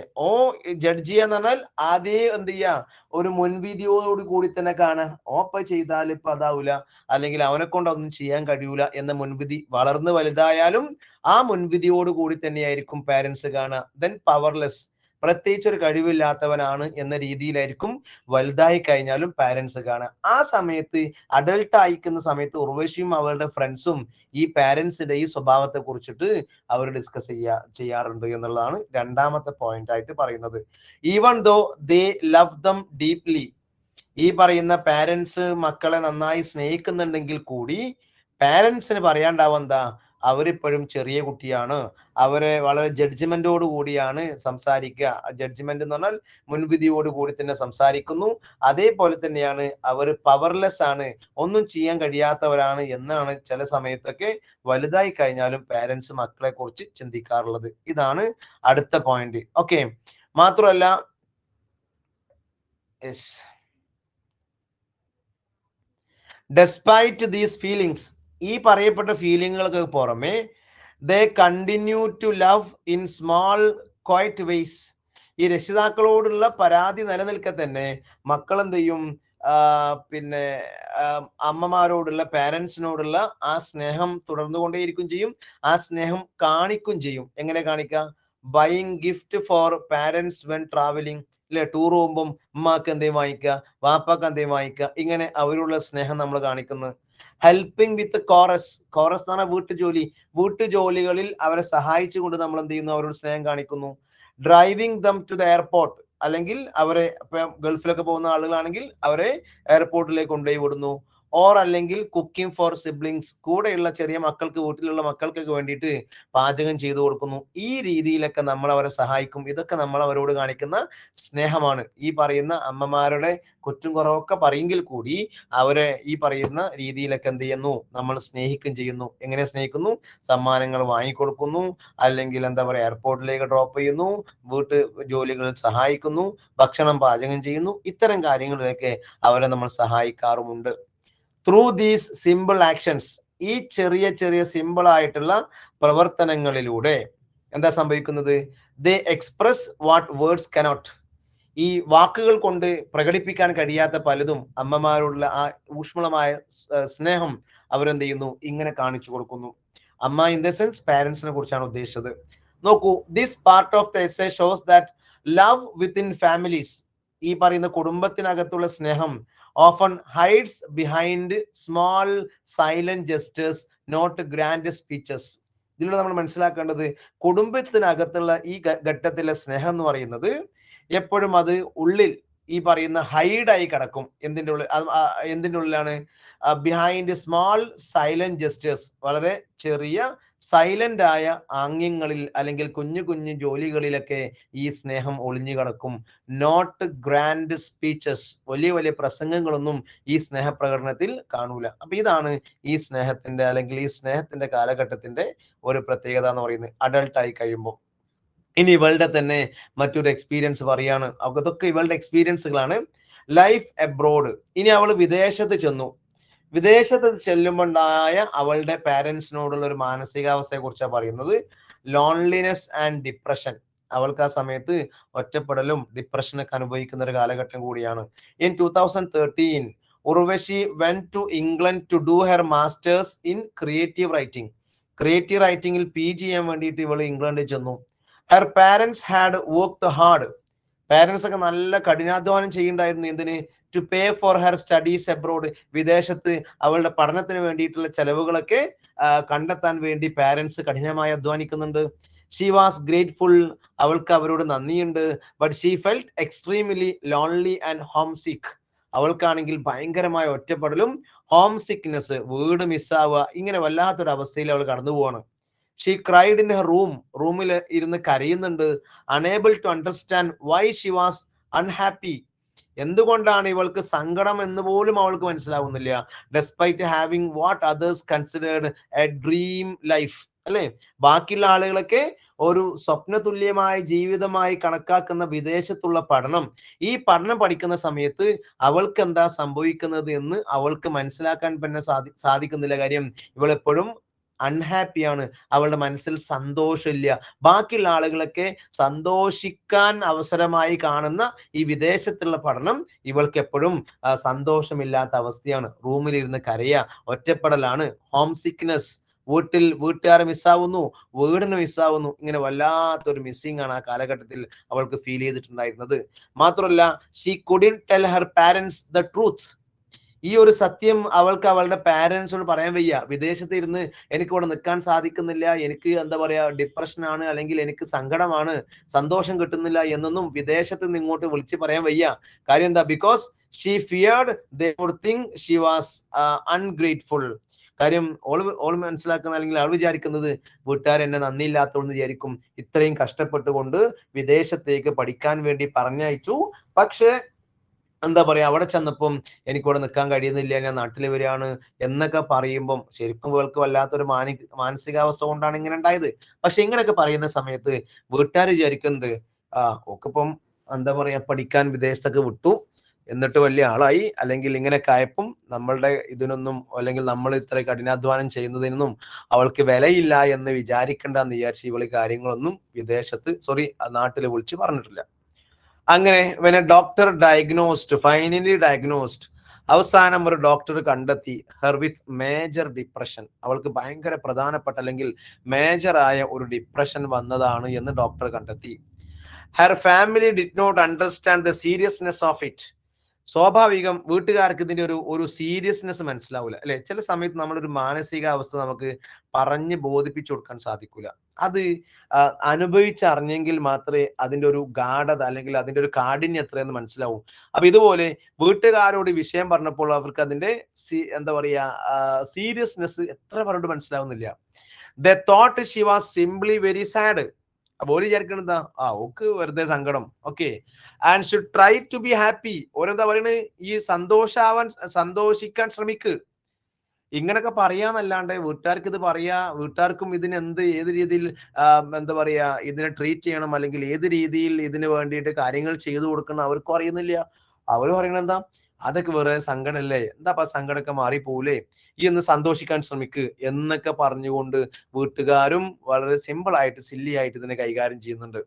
ജഡ്ജ് ചെയ്യാന്ന് പറഞ്ഞാൽ ആദ്യം എന്ത് ചെയ്യാ, ഒരു മുൻവിധിയോട് കൂടി തന്നെ കാണാം. ഇപ്പൊ ചെയ്താൽ ഇപ്പൊ അതാവൂല, അല്ലെങ്കിൽ അവനെ കൊണ്ട് ഒന്നും ചെയ്യാൻ കഴിയൂല എന്ന മുൻവിധി, വളർന്ന് വലുതായാലും ആ മുൻവിധിയോട് കൂടി തന്നെയായിരിക്കും പാരന്റ്സ് കാണുക. ദെൻ പവർലെസ്, പ്രത്യേകിച്ച് ഒരു കഴിവില്ലാത്തവനാണ് എന്ന രീതിയിലായിരിക്കും വലുതായി കഴിഞ്ഞാലും പാരന്റ്സ് കാണുക. ആ സമയത്ത് അഡൾട്ട് ആയിക്കുന്ന സമയത്ത് ഉർവശിയും അവളുടെ ഫ്രണ്ട്സും ഈ പാരന്റ്സിന്റെ ഈ സ്വഭാവത്തെ കുറിച്ചിട്ട് അവർ ഡിസ്കസ് ചെയ്യാറുണ്ട് എന്നുള്ളതാണ് രണ്ടാമത്തെ പോയിന്റ് ആയിട്ട് പറയുന്നത്. Even though they love them deeply, ഈ പറയുന്ന പാരന്റ്സ് മക്കളെ നന്നായി സ്നേഹിക്കുന്നുണ്ടെങ്കിൽ കൂടി പാരന്റ്സിന് പറയാണ്ടാവും എന്താ, അവരിപ്പോഴും ചെറിയ കുട്ടിയാണ്, അവരെ വളരെ ജഡ്ജ്മെന്റോട് കൂടിയാണ് സംസാരിക്കുക. ജഡ്ജ്മെന്റ് എന്ന് പറഞ്ഞാൽ മുൻവിധിയോട് കൂടി തന്നെ സംസാരിക്കുന്നു. അതേപോലെ തന്നെയാണ് അവർ പവർലെസ് ആണ്, ഒന്നും ചെയ്യാൻ കഴിയാത്തവരാണ് എന്നാണ് ചില സമയത്തൊക്കെ വലുതായി കഴിഞ്ഞാലും പാരന്റ്സ് മക്കളെ കുറിച്ച് ചിന്തിക്കാറുള്ളത്. ഇതാണ് അടുത്ത പോയിന്റ്. ഓക്കെ, മാത്രമല്ല ഡെസ്പൈറ്റ് ദീസ് ഫീലിങ്സ്, ഈ പറയപ്പെട്ട ഫീലിങ്ങുകൾക്ക് പുറമെ they continue to love in small quiet ways, ഈ രക്ഷിതാക്കളോടുള്ള പരാതി നിലനിൽക്കെ തന്നെ മക്കൾ എന്ത് ചെയ്യും, പിന്നെ അമ്മമാരോടുള്ള പാരന്റ്സിനോടുള്ള ആ സ്നേഹം തുടർന്നുകൊണ്ടേയിരിക്കും ചെയ്യും, ആ സ്നേഹം കാണിക്കും ചെയ്യും. എങ്ങനെ കാണിക്കുക? Buying gift for parents when travelling, അല്ലെ, ടൂർ പോകുമ്പം ഉമ്മാക്ക് എന്തേലും വാങ്ങിക്കുക, വാപ്പാക്ക് എന്തേലും വാങ്ങിക്കുക, ഇങ്ങനെ അവരുള്ള സ്നേഹം നമ്മൾ കാണിക്കുന്നു. ഹെൽപ്പിംഗ് വിത്ത് കോറസ്, കോറസ് എന്ന് പറഞ്ഞാൽ വീട്ടുജോലികളിൽ അവരെ സഹായിച്ചുകൊണ്ട് നമ്മൾ എന്ത് ചെയ്യുന്നു, അവരോട് സ്നേഹം കാണിക്കുന്നു. Driving them to the airport, അല്ലെങ്കിൽ അവരെ ഗൾഫിലൊക്കെ പോകുന്ന ആളുകളാണെങ്കിൽ അവരെ എയർപോർട്ടിലേക്ക് കൊണ്ടുപോയി വിടുന്നു. ഓർ അല്ലെങ്കിൽ കുക്കിംഗ് ഫോർ സിബ്ലിങ്സ്, കൂടെയുള്ള ചെറിയ മക്കൾക്ക്, വീട്ടിലുള്ള മക്കൾക്കൊക്കെ വേണ്ടിയിട്ട് പാചകം ചെയ്തു കൊടുക്കുന്നു. ഈ രീതിയിലൊക്കെ നമ്മൾ അവരെ സഹായിക്കും. ഇതൊക്കെ നമ്മൾ അവരോട് കാണിക്കുന്ന സ്നേഹമാണ്. ഈ പറയുന്ന അമ്മമാരുടെ കുറ്റും കുറവൊക്കെ പറയെങ്കിൽ കൂടി അവരെ ഈ പറയുന്ന രീതിയിലൊക്കെ എന്ത് ചെയ്യുന്നു, നമ്മൾ സ്നേഹിക്കും ചെയ്യുന്നു. എങ്ങനെ സ്നേഹിക്കുന്നു? സമ്മാനങ്ങൾ വാങ്ങിക്കൊടുക്കുന്നു, അല്ലെങ്കിൽ എന്താ പറയുക, എയർപോർട്ടിലേക്ക് ഡ്രോപ്പ് ചെയ്യുന്നു, വീട്ടു ജോലികളിൽ സഹായിക്കുന്നു, ഭക്ഷണം പാചകം ചെയ്യുന്നു. ഇത്തരം കാര്യങ്ങളിലൊക്കെ അവരെ നമ്മൾ സഹായിക്കാറുമുണ്ട്. ത്രൂ ദീസ് സിമ്പിൾ ആക്ഷൻസ്, ഈ ചെറിയ ചെറിയ സിമ്പിൾ ആയിട്ടുള്ള പ്രവർത്തനങ്ങളിലൂടെ എന്താ സംഭവിക്കുന്നത്? ദേ എക്സ്പ്രസ് വാട്ട് വേർഡ്സ് കനോട്ട്, ഈ വാക്കുകൾ കൊണ്ട് പ്രകടിപ്പിക്കാൻ കഴിയാത്ത പലതും അമ്മമാരോടുള്ള ആ ഊഷ്മളമായ സ്നേഹം അവരെന്ത് ചെയ്യുന്നു, ഇങ്ങനെ കാണിച്ചു കൊടുക്കുന്നു. അമ്മ ഇൻ ദ സെൻസ് പാരന്റ്സിനെ കുറിച്ചാണ് ഉദ്ദേശിച്ചത്. നോക്കൂ, this part of the essay shows that love within families, ഈ പറയുന്ന കുടുംബത്തിനകത്തുള്ള സ്നേഹം often hides behind small silent gestures, not grand speeches. ഇതിലൂടെ നമ്മൾ മനസ്സിലാക്കേണ്ടത്, കുടുംബത്തിനകത്തുള്ള ഈ ഘട്ടത്തിലെ സ്നേഹം എന്ന് പറയുന്നത് എപ്പോഴും അത് ഉള്ളിൽ ഈ പറയുന്ന ഹൈഡായി കിടക്കും. എന്തിൻ്റെ ഉള്ളിലാണ്? ബിഹൈൻഡ് സ്മാൾ സൈലന്റ് ജസ്റ്റേഴ്സ്, വളരെ ചെറിയ സൈലന്റ് ആയ ആംഗ്യങ്ങളിൽ അല്ലെങ്കിൽ കുഞ്ഞു കുഞ്ഞു ജോലികളിലൊക്കെ ഈ സ്നേഹം ഒളിഞ്ഞു കിടക്കും. നോട്ട് ഗ്രാൻഡ് സ്പീച്ചസ്, വലിയ വലിയ പ്രസംഗങ്ങളൊന്നും ഈ സ്നേഹപ്രകടനത്തിൽ കാണൂല. അപ്പൊ ഇതാണ് ഈ സ്നേഹത്തിന്റെ അല്ലെങ്കിൽ ഈ സ്നേഹത്തിന്റെ കാലഘട്ടത്തിന്റെ ഒരു പ്രത്യേകത എന്ന് പറയുന്നത് അഡൾട്ട് ആയി കഴിയുമ്പോൾ. ഇനി ഇവളുടെ തന്നെ മറ്റൊരു എക്സ്പീരിയൻസ് പറയാണ്. അതൊക്കെ ഇവളുടെ എക്സ്പീരിയൻസുകളാണ്. ലൈഫ് എബ്രോഡ്, ഇനി അവൾ വിദേശത്ത് ചെന്നു. വിദേശത്ത് ചെല്ലുമ്പോണ്ടായ അവളുടെ പാരന്റ്സിനോടുള്ള ഒരു മാനസികാവസ്ഥയെ കുറിച്ചാണ് പറയുന്നത്. ലോൺലിനെസ് ആൻഡ് ഡിപ്രഷൻ, അവൾക്ക് ആ സമയത്ത് ഒറ്റപ്പെടലും ഡിപ്രഷനൊക്കെ അനുഭവിക്കുന്ന ഒരു കാലഘട്ടം കൂടിയാണ്. In 2013 Urvashi went to England to do her masters in creative writing. Creative റൈറ്റിംഗിൽ PG ചെയ്യാൻ വേണ്ടിയിട്ട് ഇവൾ ഇംഗ്ലണ്ടിൽ ചെന്നു. Her parents had worked hard, parents ഒക്കെ നല്ല കഠിനാധ്വാനം ചെയ്യുന്നുണ്ടായിരുന്നു. എന്തിന്? To pay for her studies abroad, വിദേശത്ത് അവളുടെ പഠനത്തിന് വേണ്ടിയിട്ടുള്ള ചെലവുകളൊക്കെ കണ്ടെത്താൻ വേണ്ടി പാരന്റ്സ് കഠിനമായി അധ്വാനിക്കുന്നുണ്ട്. ഷീ വാസ് ഗ്രേറ്റ്ഫുൾ, അവൾക്ക് അവരോട് നന്ദിയുണ്ട്. But she felt extremely lonely and home സിക്ക്, അവൾക്കാണെങ്കിൽ ഭയങ്കരമായ ഒറ്റപ്പെടലും ഹോം സിക്നെസ്, വീട് മിസ്സാവുക, ഇങ്ങനെ വല്ലാത്തൊരു അവസ്ഥയിൽ അവൾ കടന്നു പോവാണ്. ഷീ ക്രൈഡ് ഇൻ ഹെർ റൂമിൽ ഇരുന്ന് കരയുന്നുണ്ട്. Unable to understand why she was unhappy, എന്തുകൊണ്ടാണ് ഇവൾക്ക് സങ്കടം എന്ന് പോലും അവൾക്ക് മനസ്സിലാവുന്നില്ല. Despite having what others considered a dream life, അല്ലെ, ബാക്കിയുള്ള ആളുകളൊക്കെ ഒരു സ്വപ്നതുല്യമായ ജീവിതമായി കണക്കാക്കുന്ന വിദേശത്തുള്ള പഠനം, ഈ പഠനം പഠിക്കുന്ന സമയത്ത് അവൾക്ക് എന്താ സംഭവിക്കുന്നത് എന്ന് അവൾക്ക് മനസ്സിലാക്കാൻ തന്നെ സാധിക്കുന്നില്ല. കാര്യം ഇവളെപ്പോഴും അൺഹാപ്പിയാണ്, അവളുടെ മനസ്സിൽ സന്തോഷമില്ല. ബാക്കിയുള്ള ആളുകളൊക്കെ സന്തോഷിക്കാൻ അവസരമായി കാണുന്ന ഈ വിദേശത്തുള്ള പഠനം ഇവൾക്ക് എപ്പോഴും സന്തോഷമില്ലാത്ത അവസ്ഥയാണ്. റൂമിലിരുന്ന് കരയുക, ഒറ്റപ്പെടലാണ്, ഹോം സിക്നെസ്, വീട്ടുകാരെ മിസ്സാവുന്നു, വീടിന് മിസ്സാവുന്നു. ഇങ്ങനെ വല്ലാത്തൊരു മിസ്സിംഗ് ആണ് ആ കാലഘട്ടത്തിൽ അവൾക്ക് ഫീൽ ചെയ്തിട്ടുണ്ടായിരുന്നത്. മാത്രമല്ല, she couldn't tell her parents the truth. ഈ ഒരു സത്യം അവൾക്ക് അവളുടെ പാരന്റ്സിനോട് പറയാൻ വയ്യ. വിദേശത്ത് ഇരുന്ന് എനിക്ക് ഇവിടെ നിൽക്കാൻ സാധിക്കുന്നില്ല, എനിക്ക് എന്താ പറയാ ഡിപ്രഷൻ ആണ്, അല്ലെങ്കിൽ എനിക്ക് സങ്കടമാണ്, സന്തോഷം കിട്ടുന്നില്ല എന്നൊന്നും വിദേശത്ത് നിന്ന് ഇങ്ങോട്ട് വിളിച്ച് പറയാൻ വയ്യ. കാര്യം എന്താ? Because she feared they would think she was ungrateful. കാര്യം ഓൾ മനസ്സിലാക്കുന്ന, അല്ലെങ്കിൽ അവൾ വിചാരിക്കുന്നത് വീട്ടുകാർ എന്നെ നന്ദിയില്ലാത്തതെന്ന് വിചാരിക്കും. ഇത്രയും കഷ്ടപ്പെട്ടുകൊണ്ട് വിദേശത്തേക്ക് പഠിക്കാൻ വേണ്ടി പറഞ്ഞയച്ചു. പക്ഷെ എന്താ പറയാ, അവിടെ ചെന്നപ്പം എനിക്കിവിടെ നിൽക്കാൻ കഴിയുന്നില്ല, ഞാൻ നാട്ടിൽ വരികയാണ് എന്നൊക്കെ പറയുമ്പം ശരിക്കും ഇവൾക്ക് വല്ലാത്തൊരു മാനസികാവസ്ഥ കൊണ്ടാണ് ഇങ്ങനെ ഉണ്ടായത്. പക്ഷെ ഇങ്ങനെയൊക്കെ പറയുന്ന സമയത്ത് വീട്ടുകാർ വിചാരിക്കുന്നത്, ഒക്കിപ്പം എന്താ പറയാ പഠിക്കാൻ വിദേശത്തൊക്കെ വിട്ടു, എന്നിട്ട് വലിയ ആളായി, അല്ലെങ്കിൽ ഇങ്ങനെയൊക്കെ ആയപ്പം നമ്മളുടെ ഇതിനൊന്നും, അല്ലെങ്കിൽ നമ്മൾ ഇത്ര കഠിനാധ്വാനം ചെയ്യുന്നതിനൊന്നും അവൾക്ക് വിലയില്ല എന്ന് വിചാരിക്കണ്ടെന്ന് വിചാരിച്ച് ഇവള് കാര്യങ്ങളൊന്നും നാട്ടിൽ വിളിച്ച് പറഞ്ഞിട്ടില്ല. അങ്ങനെ when a doctor finally diagnosed, അവസാനം ഒരു ഡോക്ടർ കണ്ടെത്തി her with major depression, അവൾക്ക് ഭയങ്കര പ്രധാനപ്പെട്ട അല്ലെങ്കിൽ മേജർ ആയ ഒരു ഡിപ്രഷൻ വന്നതാണ് എന്ന് ഡോക്ടർ കണ്ടെത്തി. her family did not understand the seriousness of it. സ്വാഭാവികം വീട്ടുകാർക്ക് ഇതിന്റെ ഒരു സീരിയസ്നെസ് മനസ്സിലാവില്ല അല്ലെ. ചില സമയത്ത് നമ്മളൊരു മാനസികാവസ്ഥ നമുക്ക് പറഞ്ഞ് ബോധിപ്പിച്ചു കൊടുക്കാൻ സാധിക്കില്ല. അത് അനുഭവിച്ചറിഞ്ഞെങ്കിൽ മാത്രമേ അതിന്റെ ഒരു ഗാഢത, അല്ലെങ്കിൽ അതിന്റെ ഒരു കാഠിന്യം എത്രയെന്ന് മനസ്സിലാവും. അപ്പൊ ഇതുപോലെ വീട്ടുകാരോട് വിഷയം പറഞ്ഞപ്പോൾ അവർക്ക് അതിന്റെ എന്താ പറയാ സീരിയസ്നെസ് എത്ര പറഞ്ഞിട്ട് മനസ്സിലാവുന്നില്ല. they thought she was simply very sad. അപ്പൊ ഓര് വിചാരിക്കണെന്താ, ഓക്ക് വെറുതെ സങ്കടം, okay, and should try to be happy. ഓരെന്താ പറയണത്, ഈ സന്തോഷിക്കാൻ ശ്രമിക്ക്. ഇങ്ങനൊക്കെ പറയാന്നല്ലാണ്ട് വീട്ടുകാർക്ക് ഇത് പറയാ, വീട്ടുകാർക്കും ഇതിന് ഏത് രീതിയിൽ എന്താ പറയാ ഇതിനെ ട്രീറ്റ് ചെയ്യണം, അല്ലെങ്കിൽ ഏത് രീതിയിൽ ഇതിന് വേണ്ടിയിട്ട് കാര്യങ്ങൾ ചെയ്തു കൊടുക്കണം അവർക്കും അറിയുന്നില്ല. അവർ പറയണത് എന്താ, അതൊക്കെ വേറെ സങ്കടമല്ലേ, എന്താ സങ്കടമൊക്കെ മാറിപ്പോലേ, ഈ ഒന്ന് സന്തോഷിക്കാൻ ശ്രമിക്ക് എന്നൊക്കെ പറഞ്ഞുകൊണ്ട് വീട്ടുകാരും വളരെ സിമ്പിൾ ആയിട്ട് സില്ലി ആയിട്ട് ഇതിനെ കൈകാര്യം ചെയ്യുന്നുണ്ട്.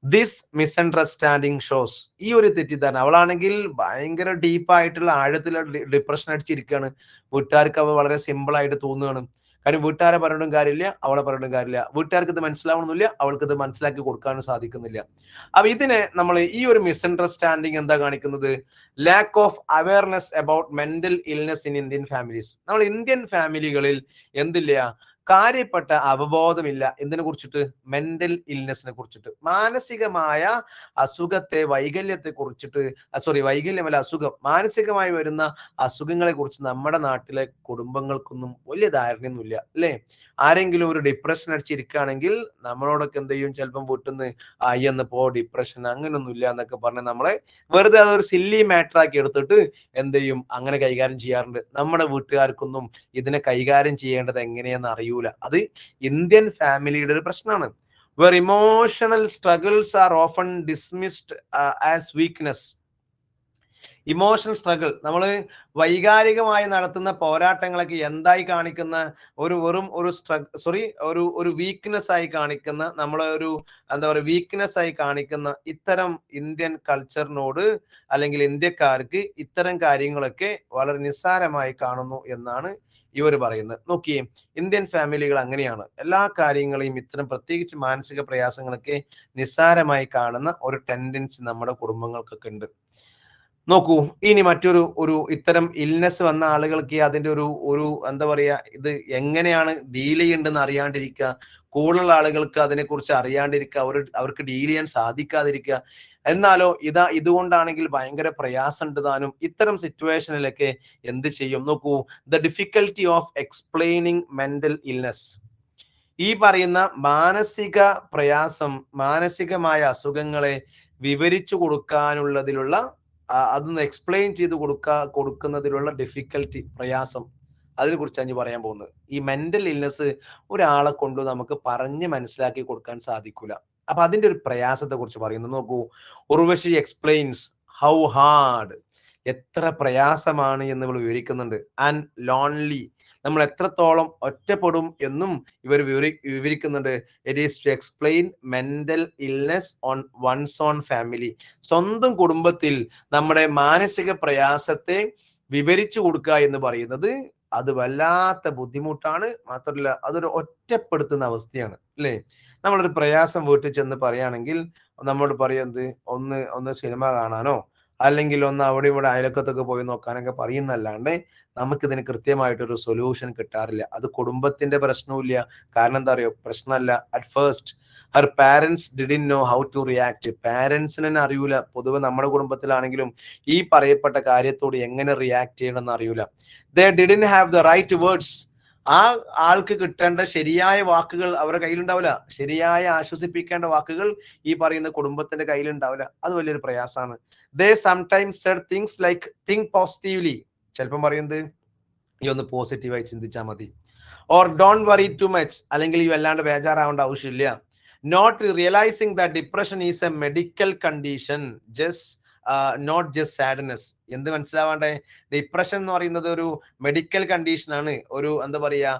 ദിസ് മിസ്അണ്ടർസ്റ്റാൻഡിങ് ഷോസ്, ഈ ഒരു തെറ്റിദ്ധാരണ, അവളാണെങ്കിൽ ഭയങ്കര ഡീപ്പായിട്ടുള്ള ആഴത്തിലുള്ള ഡിപ്രഷൻ അടിച്ചിരിക്കുകയാണ്. വീട്ടുകാർക്ക് അവ വളരെ സിമ്പിൾ ആയിട്ട് തോന്നുകയാണ്. കാര്യം വീട്ടുകാരെ പറഞ്ഞിട്ടും കാര്യമില്ല, അവളെ പറഞ്ഞിട്ടും കാര്യമില്ല. വീട്ടുകാർക്ക് ഇത് മനസ്സിലാവണമെന്നില്ല, അവൾക്ക് ഇത് മനസ്സിലാക്കി കൊടുക്കാനും സാധിക്കുന്നില്ല. അപ്പൊ ഇതിനെ നമ്മൾ ഈ ഒരു മിസ്അണ്ടർസ്റ്റാൻഡിങ് എന്താ കാണിക്കുന്നത്? Lack of awareness about mental illness in Indian families. നമ്മൾ ഇന്ത്യൻ ഫാമിലികളിൽ എന്തില്ല, കാര്യപ്പെട്ട അവബോധമില്ല. എന്തിനെ കുറിച്ചിട്ട്? മെന്റൽ ഇൽനെസിനെ കുറിച്ചിട്ട്, മാനസികമായ അസുഖത്തെ, വൈകല്യത്തെ കുറിച്ചിട്ട്, വൈകല്യമല്ല അസുഖം, മാനസികമായി വരുന്ന അസുഖങ്ങളെ കുറിച്ച് നമ്മുടെ നാട്ടിലെ കുടുംബങ്ങൾക്കൊന്നും വലിയ ധാരണയൊന്നുമില്ല അല്ലെ. ആരെങ്കിലും ഒരു ഡിപ്രഷൻ അടിച്ചിരിക്കുകയാണെങ്കിൽ നമ്മളോടൊക്കെ എന്ത് ചെയ്യും, ചിലപ്പം വീട്ടിന്ന് അയ്യെന്ന് പോ, ഡിപ്രഷൻ അങ്ങനെയൊന്നും ഇല്ല എന്നൊക്കെ പറഞ്ഞ് നമ്മളെ വെറുതെ അതൊരു സില്ലി മാറ്റർ ആക്കി എടുത്തിട്ട് എന്ത് ചെയ്യും, അങ്ങനെ കൈകാര്യം ചെയ്യാറുണ്ട്. നമ്മുടെ വീട്ടുകാർക്കൊന്നും ഇതിനെ കൈകാര്യം ചെയ്യേണ്ടത് എങ്ങനെയെന്ന് അറിയൂല. അത് ഇന്ത്യൻ ഫാമിലിയുടെ ഒരു പ്രശ്നമാണ്. where emotional struggles are often dismissed as weakness. Emotional struggle, നമ്മൾ വൈകാരികമായി നടത്തുന്ന പോരാട്ടങ്ങളൊക്കെ എന്തായി കാണിക്കുന്ന ഒരു വീക്ക്നെസ് ആയി കാണിക്കുന്ന, നമ്മളെ ഒരു എന്താ പറയുക വീക്ക്നെസ് ആയി കാണിക്കുന്ന ഇത്തരം ഇന്ത്യൻ കൾച്ചറിനോട്, അല്ലെങ്കിൽ ഇന്ത്യക്കാർക്ക് ഇത്തരം കാര്യങ്ങളൊക്കെ വളരെ നിസ്സാരമായി കാണുന്നു എന്നാണ് ഇവർ പറയുന്നത്. നോക്കിയേ, ഇന്ത്യൻ ഫാമിലികൾ അങ്ങനെയാണ്. എല്ലാ കാര്യങ്ങളെയും ഇത്തരം പ്രത്യേകിച്ച് മാനസിക പ്രയാസങ്ങളൊക്കെ നിസ്സാരമായി കാണുന്ന ഒരു ടെൻഡൻസി നമ്മുടെ കുടുംബങ്ങൾക്കൊക്കെ ഉണ്ട്. നോക്കൂ, ഇനി മറ്റൊരു ഇത്തരം ഇൽനെസ് വന്ന ആളുകൾക്ക് അതിന്റെ ഒരു എന്താ പറയാ, ഇത് എങ്ങനെയാണ് ഡീൽ ചെയ്യേണ്ടതെന്ന് അറിയാണ്ടിരിക്കുക, കൂടുതലുള്ള ആളുകൾക്ക് അതിനെക്കുറിച്ച് അറിയാണ്ടിരിക്കുക, അവർക്ക് ഡീൽ ചെയ്യാൻ സാധിക്കാതിരിക്കുക. എന്നാലോ ഇതുകൊണ്ടാണെങ്കിൽ ഭയങ്കര പ്രയാസമുണ്ട് താനും. ഇത്തരം സിറ്റുവേഷനിലൊക്കെ എന്ത് ചെയ്യും? നോക്കൂ, the difficulty of explaining mental illness. ഈ പറയുന്ന മാനസിക പ്രയാസം, മാനസികമായ അസുഖങ്ങളെ വിവരിച്ചു കൊടുക്കാനുള്ളതിലുള്ള അതൊന്ന് എക്സ്പ്ലെയിൻ ചെയ്ത് കൊടുക്കുന്നതിലുള്ള ഡിഫിക്കൽറ്റി, പ്രയാസം, അതിനെ കുറിച്ചാണ് ഞാൻ പറയാൻ പോകുന്നത്. ഈ മെന്റൽ ഇൽനെസ് ഒരാളെ കൊണ്ട് നമുക്ക് പറഞ്ഞ് മനസ്സിലാക്കി കൊടുക്കാൻ സാധിക്കൂല. അപ്പൊ അതിന്റെ ഒരു പ്രയാസത്തെ കുറിച്ച് പറയുന്നു. നോക്കൂ, ഉർവശി എക്സ്പ്ലെയിൻസ് ഹൗ ഹാർഡ്, എത്ര പ്രയാസമാണ് എന്ന് ഇവൾ വിവരിക്കുന്നുണ്ട്. ആൻഡ് ലോൺലി, നമ്മൾ എത്രത്തോളം ഒറ്റപ്പെടും എന്നും ഇവർ വിവരിക്കുന്നുണ്ട്. It is to explain mental illness on one's own family. സ്വന്തം കുടുംബത്തിൽ നമ്മുടെ മാനസിക പ്രയാസത്തെ വിവരിച്ചു കൊടുക്കുക എന്ന് പറയുന്നത് അത് വല്ലാത്ത ബുദ്ധിമുട്ടാണ്. മാത്രമല്ല അതൊരു ഒറ്റപ്പെടുത്തുന്ന അവസ്ഥയാണ് അല്ലേ? നമ്മളൊരു പ്രയാസം വീട്ടിൽ ചെന്ന് പറയുകയാണെങ്കിൽ നമ്മോട് പറയുന്നത് ഒന്ന് സിനിമ കാണാനോ അല്ലെങ്കിൽ ഒന്ന് അവിടെ ഇവിടെ അയലക്കത്തൊക്കെ പോയി നോക്കാനൊക്കെ പറയുന്നല്ലാണ്ട് നമുക്കിതിന് കൃത്യമായിട്ടൊരു സൊല്യൂഷൻ കിട്ടാറില്ല. അത് കുടുംബത്തിന്റെ പ്രശ്നവുമില്ല. കാരണം എന്താ അറിയോ? പ്രശ്നമല്ല. At first her parents didn't know how to react. പാരന്റ്സിന് തന്നെ അറിയൂല. പൊതുവെ നമ്മുടെ കുടുംബത്തിലാണെങ്കിലും ഈ പറയപ്പെട്ട കാര്യത്തോട് എങ്ങനെ റിയാക്ട് ചെയ്യണമെന്ന് അറിയൂല. They didn't have the right words. ആ ആൾക്ക് കിട്ടേണ്ട ശരിയായ വാക്കുകൾ അവരുടെ കയ്യിലുണ്ടാവില്ല. ശരിയായ ആശ്വസിപ്പിക്കേണ്ട വാക്കുകൾ ഈ പറയുന്ന കുടുംബത്തിന്റെ കയ്യിലുണ്ടാവില്ല. അത് വലിയൊരു പ്രയാസമാണ്. They sometimes said things like think positively. ചിലപ്പം പറയുന്നത് ഈ ഒന്ന് പോസിറ്റീവായി ചിന്തിച്ചാൽ മതി. Or don't worry too much. അല്ലെങ്കിൽ ഈ വല്ലാണ്ട് ബേജാറാവേണ്ട ആവശ്യമില്ല. Not realising that depression is a medical condition, not just sadness. എന്ത് മനസ്സിലാവാണ്ടേ? ഡിപ്രഷൻ എന്ന് പറയുന്നത് ഒരു മെഡിക്കൽ കണ്ടീഷൻ ആണ്. ഒരു എന്താ പറയാ,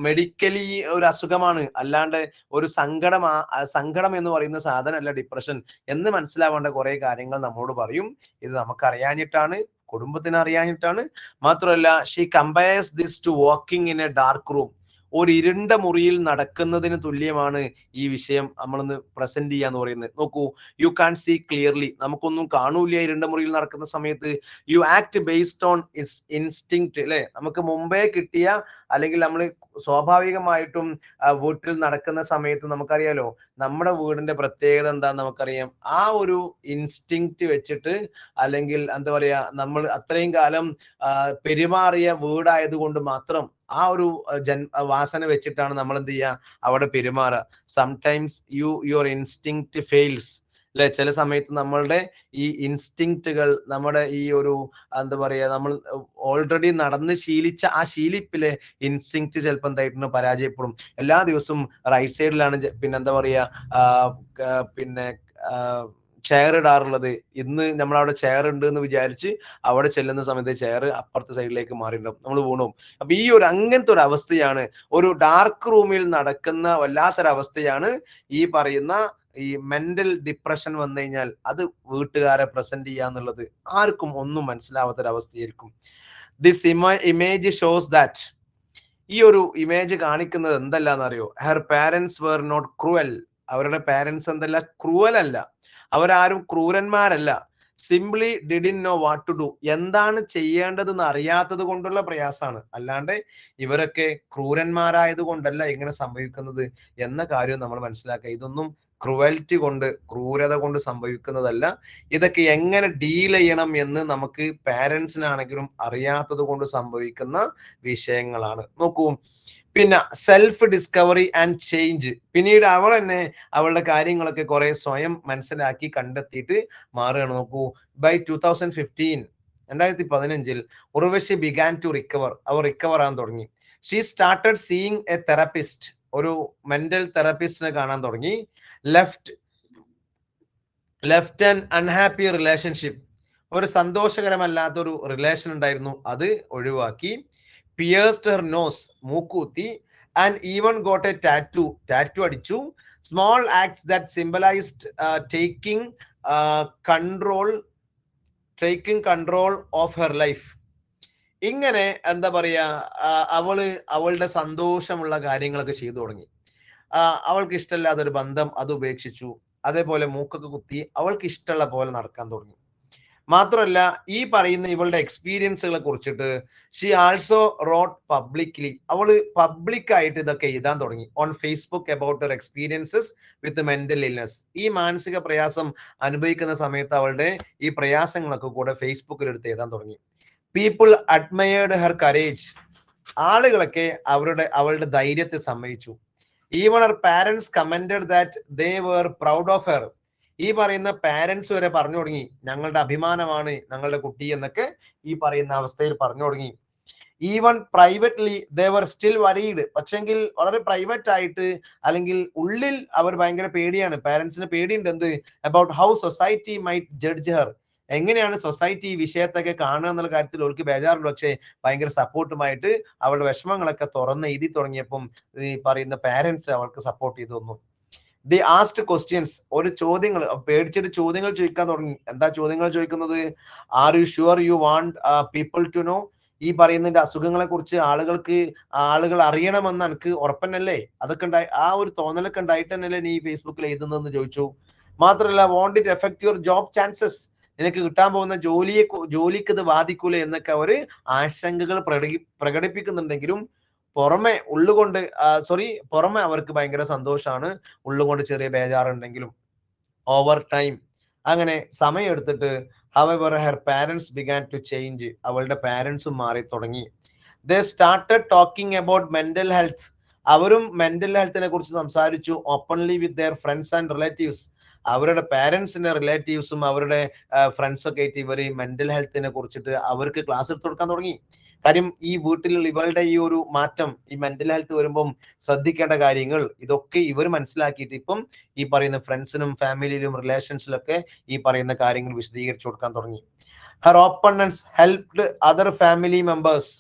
മെഡിക്കലി ഒരു അസുഖമാണ്. അല്ലാണ്ട് ഒരു സങ്കടം എന്ന് പറയുന്ന സാധനമല്ല ഡിപ്രഷൻ എന്ന് മനസ്സിലാവേണ്ട കുറെ കാര്യങ്ങൾ നമ്മോട് പറയും. ഇത് നമുക്ക് അറിയാഞ്ഞിട്ടാണ്, കുടുംബത്തിന് അറിയാഞ്ഞിട്ടാണ്. മാത്രമല്ല she compares this to walking in a dark room. ഒരു ഇരുണ്ട മുറിയിൽ നടക്കുന്നതിന് തുല്യമാണ് ഈ വിഷയം നമ്മളൊന്ന് പ്രസന്റ് ചെയ്യാന്ന് പറയുന്നത്. നോക്കൂ, യു കാൻ സീ ക്ലിയർലി. നമുക്കൊന്നും കാണൂല ഇരുണ്ട മുറിയിൽ നടക്കുന്ന സമയത്ത്. U act based on instinct അല്ലെ? നമുക്ക് മുമ്പേ കിട്ടിയ അല്ലെങ്കിൽ നമ്മൾ സ്വാഭാവികമായിട്ടും വീട്ടിൽ നടക്കുന്ന സമയത്ത് നമുക്കറിയാലോ നമ്മുടെ വീടിന്റെ പ്രത്യേകത എന്താന്ന് നമുക്കറിയാം. ആ ഒരു ഇൻസ്റ്റിങ്ക്റ്റ് വെച്ചിട്ട് അല്ലെങ്കിൽ എന്താ പറയാ, നമ്മൾ അത്രയും കാലം പെരുമാറിയ വീടായത് കൊണ്ട് മാത്രം ആ ഒരു വാസന വെച്ചിട്ടാണ് നമ്മൾ എന്ത് ചെയ്യുക, അവിടെ പെരുമാറുക. സംടൈംസ് യുവർ ഇൻസ്റ്റിങ്ക്റ്റ് ഫെയിൽസ് അല്ലെ? ചില സമയത്ത് നമ്മളുടെ ഈ ഇൻസ്റ്റിങ്ക്റ്റുകൾ, നമ്മുടെ ഈ ഒരു എന്താ പറയാ, നമ്മൾ ഓൾറെഡി നടന്ന് ശീലിച്ച ആ ശീലിപ്പിലെ ഇൻസ്റ്റിങ്ക്റ്റ് ചിലപ്പോൾ എന്തായിട്ടുണ്ട്, പരാജയപ്പെടും. എല്ലാ ദിവസവും റൈറ്റ് സൈഡിലാണ് പിന്നെ എന്താ പറയാ പിന്നെ ചെയർ ഇടാറുള്ളത്. ഇന്ന് നമ്മളവിടെ ചെയർ ഉണ്ട് എന്ന് വിചാരിച്ച് അവിടെ ചെല്ലുന്ന സമയത്ത് ചെയർ അപ്പുറത്തെ സൈഡിലേക്ക് മാറിയിട്ടുണ്ടാവും, നമ്മൾ വീണു. അപ്പൊ ഈ ഒരു അങ്ങനത്തെ ഒരു അവസ്ഥയാണ്, ഒരു ഡാർക്ക് റൂമിൽ നടക്കുന്ന വല്ലാത്തൊരവസ്ഥയാണ് ഈ പറയുന്ന ഈ മെന്റൽ ഡിപ്രഷൻ വന്നു കഴിഞ്ഞാൽ അത് വീട്ടുകാരെ പ്രസന്റ് ചെയ്യാന്നുള്ളത് ആർക്കും ഒന്നും മനസ്സിലാവാത്തൊരവസ്ഥയായിരിക്കും. This image shows that. ഈ ഒരു ഇമേജ് കാണിക്കുന്നത് എന്തല്ലാന്ന് അറിയോ? Her parents were not cruel. അവരുടെ പാരന്റ്സ് എന്തല്ല, ക്രൂവൽ അല്ല, അവരാരും ക്രൂരന്മാരല്ല. Simply didn't know what to do. എന്താണ് ചെയ്യേണ്ടതെന്ന് അറിയാത്തത് കൊണ്ടുള്ള പ്രയാസമാണ്. അല്ലാണ്ട് ഇവരൊക്കെ ക്രൂരന്മാരായത് കൊണ്ടല്ല ഇങ്ങനെ സംഭവിക്കുന്നത് എന്ന കാര്യം നമ്മൾ മനസ്സിലാക്കുക. ഇതൊന്നും ക്രൂവൽറ്റി കൊണ്ട്, ക്രൂരത കൊണ്ട് സംഭവിക്കുന്നതല്ല. ഇതൊക്കെ എങ്ങനെ ഡീൽ ചെയ്യണം എന്ന് നമുക്ക് പാരന്റ്സിനാണെങ്കിലും അറിയാത്തത് കൊണ്ട് സംഭവിക്കുന്ന വിഷയങ്ങളാണ്. നോക്കൂ, പിന്നെ സെൽഫ് ഡിസ്കവറി ആൻഡ് ചേഞ്ച്. പിന്നീട് അവൾ തന്നെ അവളുടെ കാര്യങ്ങളൊക്കെ കുറെ സ്വയം മനസ്സിലാക്കി കണ്ടെത്തിയിട്ട് മാറുകയാണ്. നോക്കൂ, by 2015 Urvashi began to recover. അവർ റിക്കവർ ആകാൻ തുടങ്ങി. She started seeing a therapist. ഒരു മെന്റൽ തെറപ്പിസ്റ്റിനെ കാണാൻ തുടങ്ങി. Left an unhappy relationship. ഒരു സന്തോഷകരമല്ലാത്തൊരു റിലേഷൻ ഉണ്ടായിരുന്നു, അത് ഒഴിവാക്കി. പിയേഴ്സ്ഡ് ഹെർ നോസ്, മൂക്കുത്തി. And even got a tattoo. Tattoo അടിച്ചു. Small acts that symbolised taking control of her life. ഇങ്ങനെ എന്താ പറയാ, അവളുടെ സന്തോഷമുള്ള കാര്യങ്ങളൊക്കെ ചെയ്തു തുടങ്ങി. അവൾക്ക് ഇഷ്ടമില്ലാത്തൊരു ബന്ധം അത് ഉപേക്ഷിച്ചു. അതേപോലെ മൂക്കൊക്കെ കുത്തി അവൾക്ക് ഇഷ്ടമുള്ള പോലെ നടക്കാൻ തുടങ്ങി. മാത്രമല്ല ഈ പറയുന്ന ഇവളുടെ എക്സ്പീരിയൻസുകളെ കുറിച്ചിട്ട് ഷീ ആൾസോ റോട്ട് പബ്ലിക്ലി. അവള് പബ്ലിക്കായിട്ട് ഇതൊക്കെ എഴുതാൻ തുടങ്ങി. On Facebook about Har experiences with mental illness. ഈ മാനസിക പ്രയാസം അനുഭവിക്കുന്ന സമയത്ത് അവളുടെ ഈ പ്രയാസങ്ങളൊക്കെ കൂടെ ഫേസ്ബുക്കിൽ എടുത്ത് എഴുതാൻ തുടങ്ങി. People admired her courage. ആളുകളൊക്കെ അവളുടെ ധൈര്യത്തെ സമ്മതിച്ചു. Even her parents commented that they were proud of her. ഈ പറയുന്ന പാരന്റ്സ് വരെ പറഞ്ഞു തുടങ്ങി, ഞങ്ങളുടെ അഭിമാനമാണ് ഞങ്ങളുടെ കുട്ടി എന്നൊക്കെ ഈ പറയുന്ന അവസ്ഥയിൽ പറഞ്ഞു തുടങ്ങി. ഈവൻ പ്രൈവറ്റ്ലി ദേ വർ സ്റ്റിൽ വറീഡ്. പക്ഷെങ്കിൽ വളരെ പ്രൈവറ്റ് ആയിട്ട് അല്ലെങ്കിൽ ഉള്ളിൽ അവർ ഭയങ്കര പേടിയാണ്. പാരന്റ്സിന് പേടിയുണ്ട്. എന്ത്? About how society might judge her. എങ്ങനെയാണ് സൊസൈറ്റി ഈ വിഷയത്തൊക്കെ കാണുക എന്നുള്ള കാര്യത്തിൽ അവർക്ക് ബേജാറുണ്ട്. പക്ഷേ ഭയങ്കര സപ്പോർട്ടുമായിട്ട് അവളുടെ വിഷമങ്ങളൊക്കെ തുറന്ന് എഴുതി തുടങ്ങിയപ്പം ഈ പറയുന്ന പാരന്റ്സ് അവൾക്ക് സപ്പോർട്ട് ചെയ്തു തന്നു. They asked questions. ഒരു ചോദ്യങ്ങൾ, പേടിച്ചിട്ട് ചോദ്യങ്ങൾ ചോദിക്കാൻ തുടങ്ങി. എന്താ ചോദ്യങ്ങൾ ചോദിക്കുന്നത്? Are you sure you want people to know? ഈ പറയുന്നതിന്റെ അസുഖങ്ങളെ കുറിച്ച് ആളുകൾ അറിയണമെന്ന് എനിക്ക് ഉറപ്പന്നല്ലേ? അതൊക്കെ ഉണ്ടായി, ആ ഒരു തോന്നലൊക്കെ ഉണ്ടായിട്ട് തന്നെയല്ലേ നീ ഫേസ്ബുക്കിൽ എഴുതുന്നതെന്ന് ചോദിച്ചു. മാത്രമല്ല, want it effect your job chances, നിനക്ക് കിട്ടാൻ പോകുന്ന ജോലിക്ക് ഇത് ബാധിക്കൂല എന്നൊക്കെ അവര് ആശങ്കകൾ പ്രകടിപ്പിക്കുന്നുണ്ടെങ്കിലും പുറമെ അവർക്ക് ഭയങ്കര സന്തോഷമാണ്, ഉള്ളുകൊണ്ട് ചെറിയ ബേജാറുണ്ടെങ്കിലും. ഓവർ ടൈം, അങ്ങനെ സമയം എടുത്തിട്ട് however her parents began to change, അവളുടെ പാരൻസും മാറി തുടങ്ങി. they started talking about mental health, അവരും മെന്റൽ ഹെൽത്തിനെ കുറിച്ച് സംസാരിച്ചു. Openly with their friends and relatives, അവരുടെ പാരൻസിന്റെ റിലേറ്റീവ്സും അവരുടെ ഫ്രണ്ട്സ് ഒക്കെ ആയിട്ട് ഇവർ മെന്റൽ ഹെൽത്തിനെ കുറിച്ചിട്ട് അവർക്ക് ക്ലാസ് എടുത്തു കൊടുക്കാൻ തുടങ്ങി. കാര്യം ഈ വീട്ടിലുള്ള ഇവളുടെ ഈ ഒരു മാറ്റം, ഈ മെന്റൽ ഹെൽത്ത് വരുമ്പം ശ്രദ്ധിക്കേണ്ട കാര്യങ്ങൾ ഇതൊക്കെ ഇവർ മനസ്സിലാക്കിയിട്ട് ഇപ്പം ഈ പറയുന്ന ഫ്രണ്ട്സിനും ഫാമിലിയിലും റിലേഷൻസിലൊക്കെ ഈ പറയുന്ന കാര്യങ്ങൾ വിശദീകരിച്ചു കൊടുക്കാൻ തുടങ്ങി. Har openness helped other family members,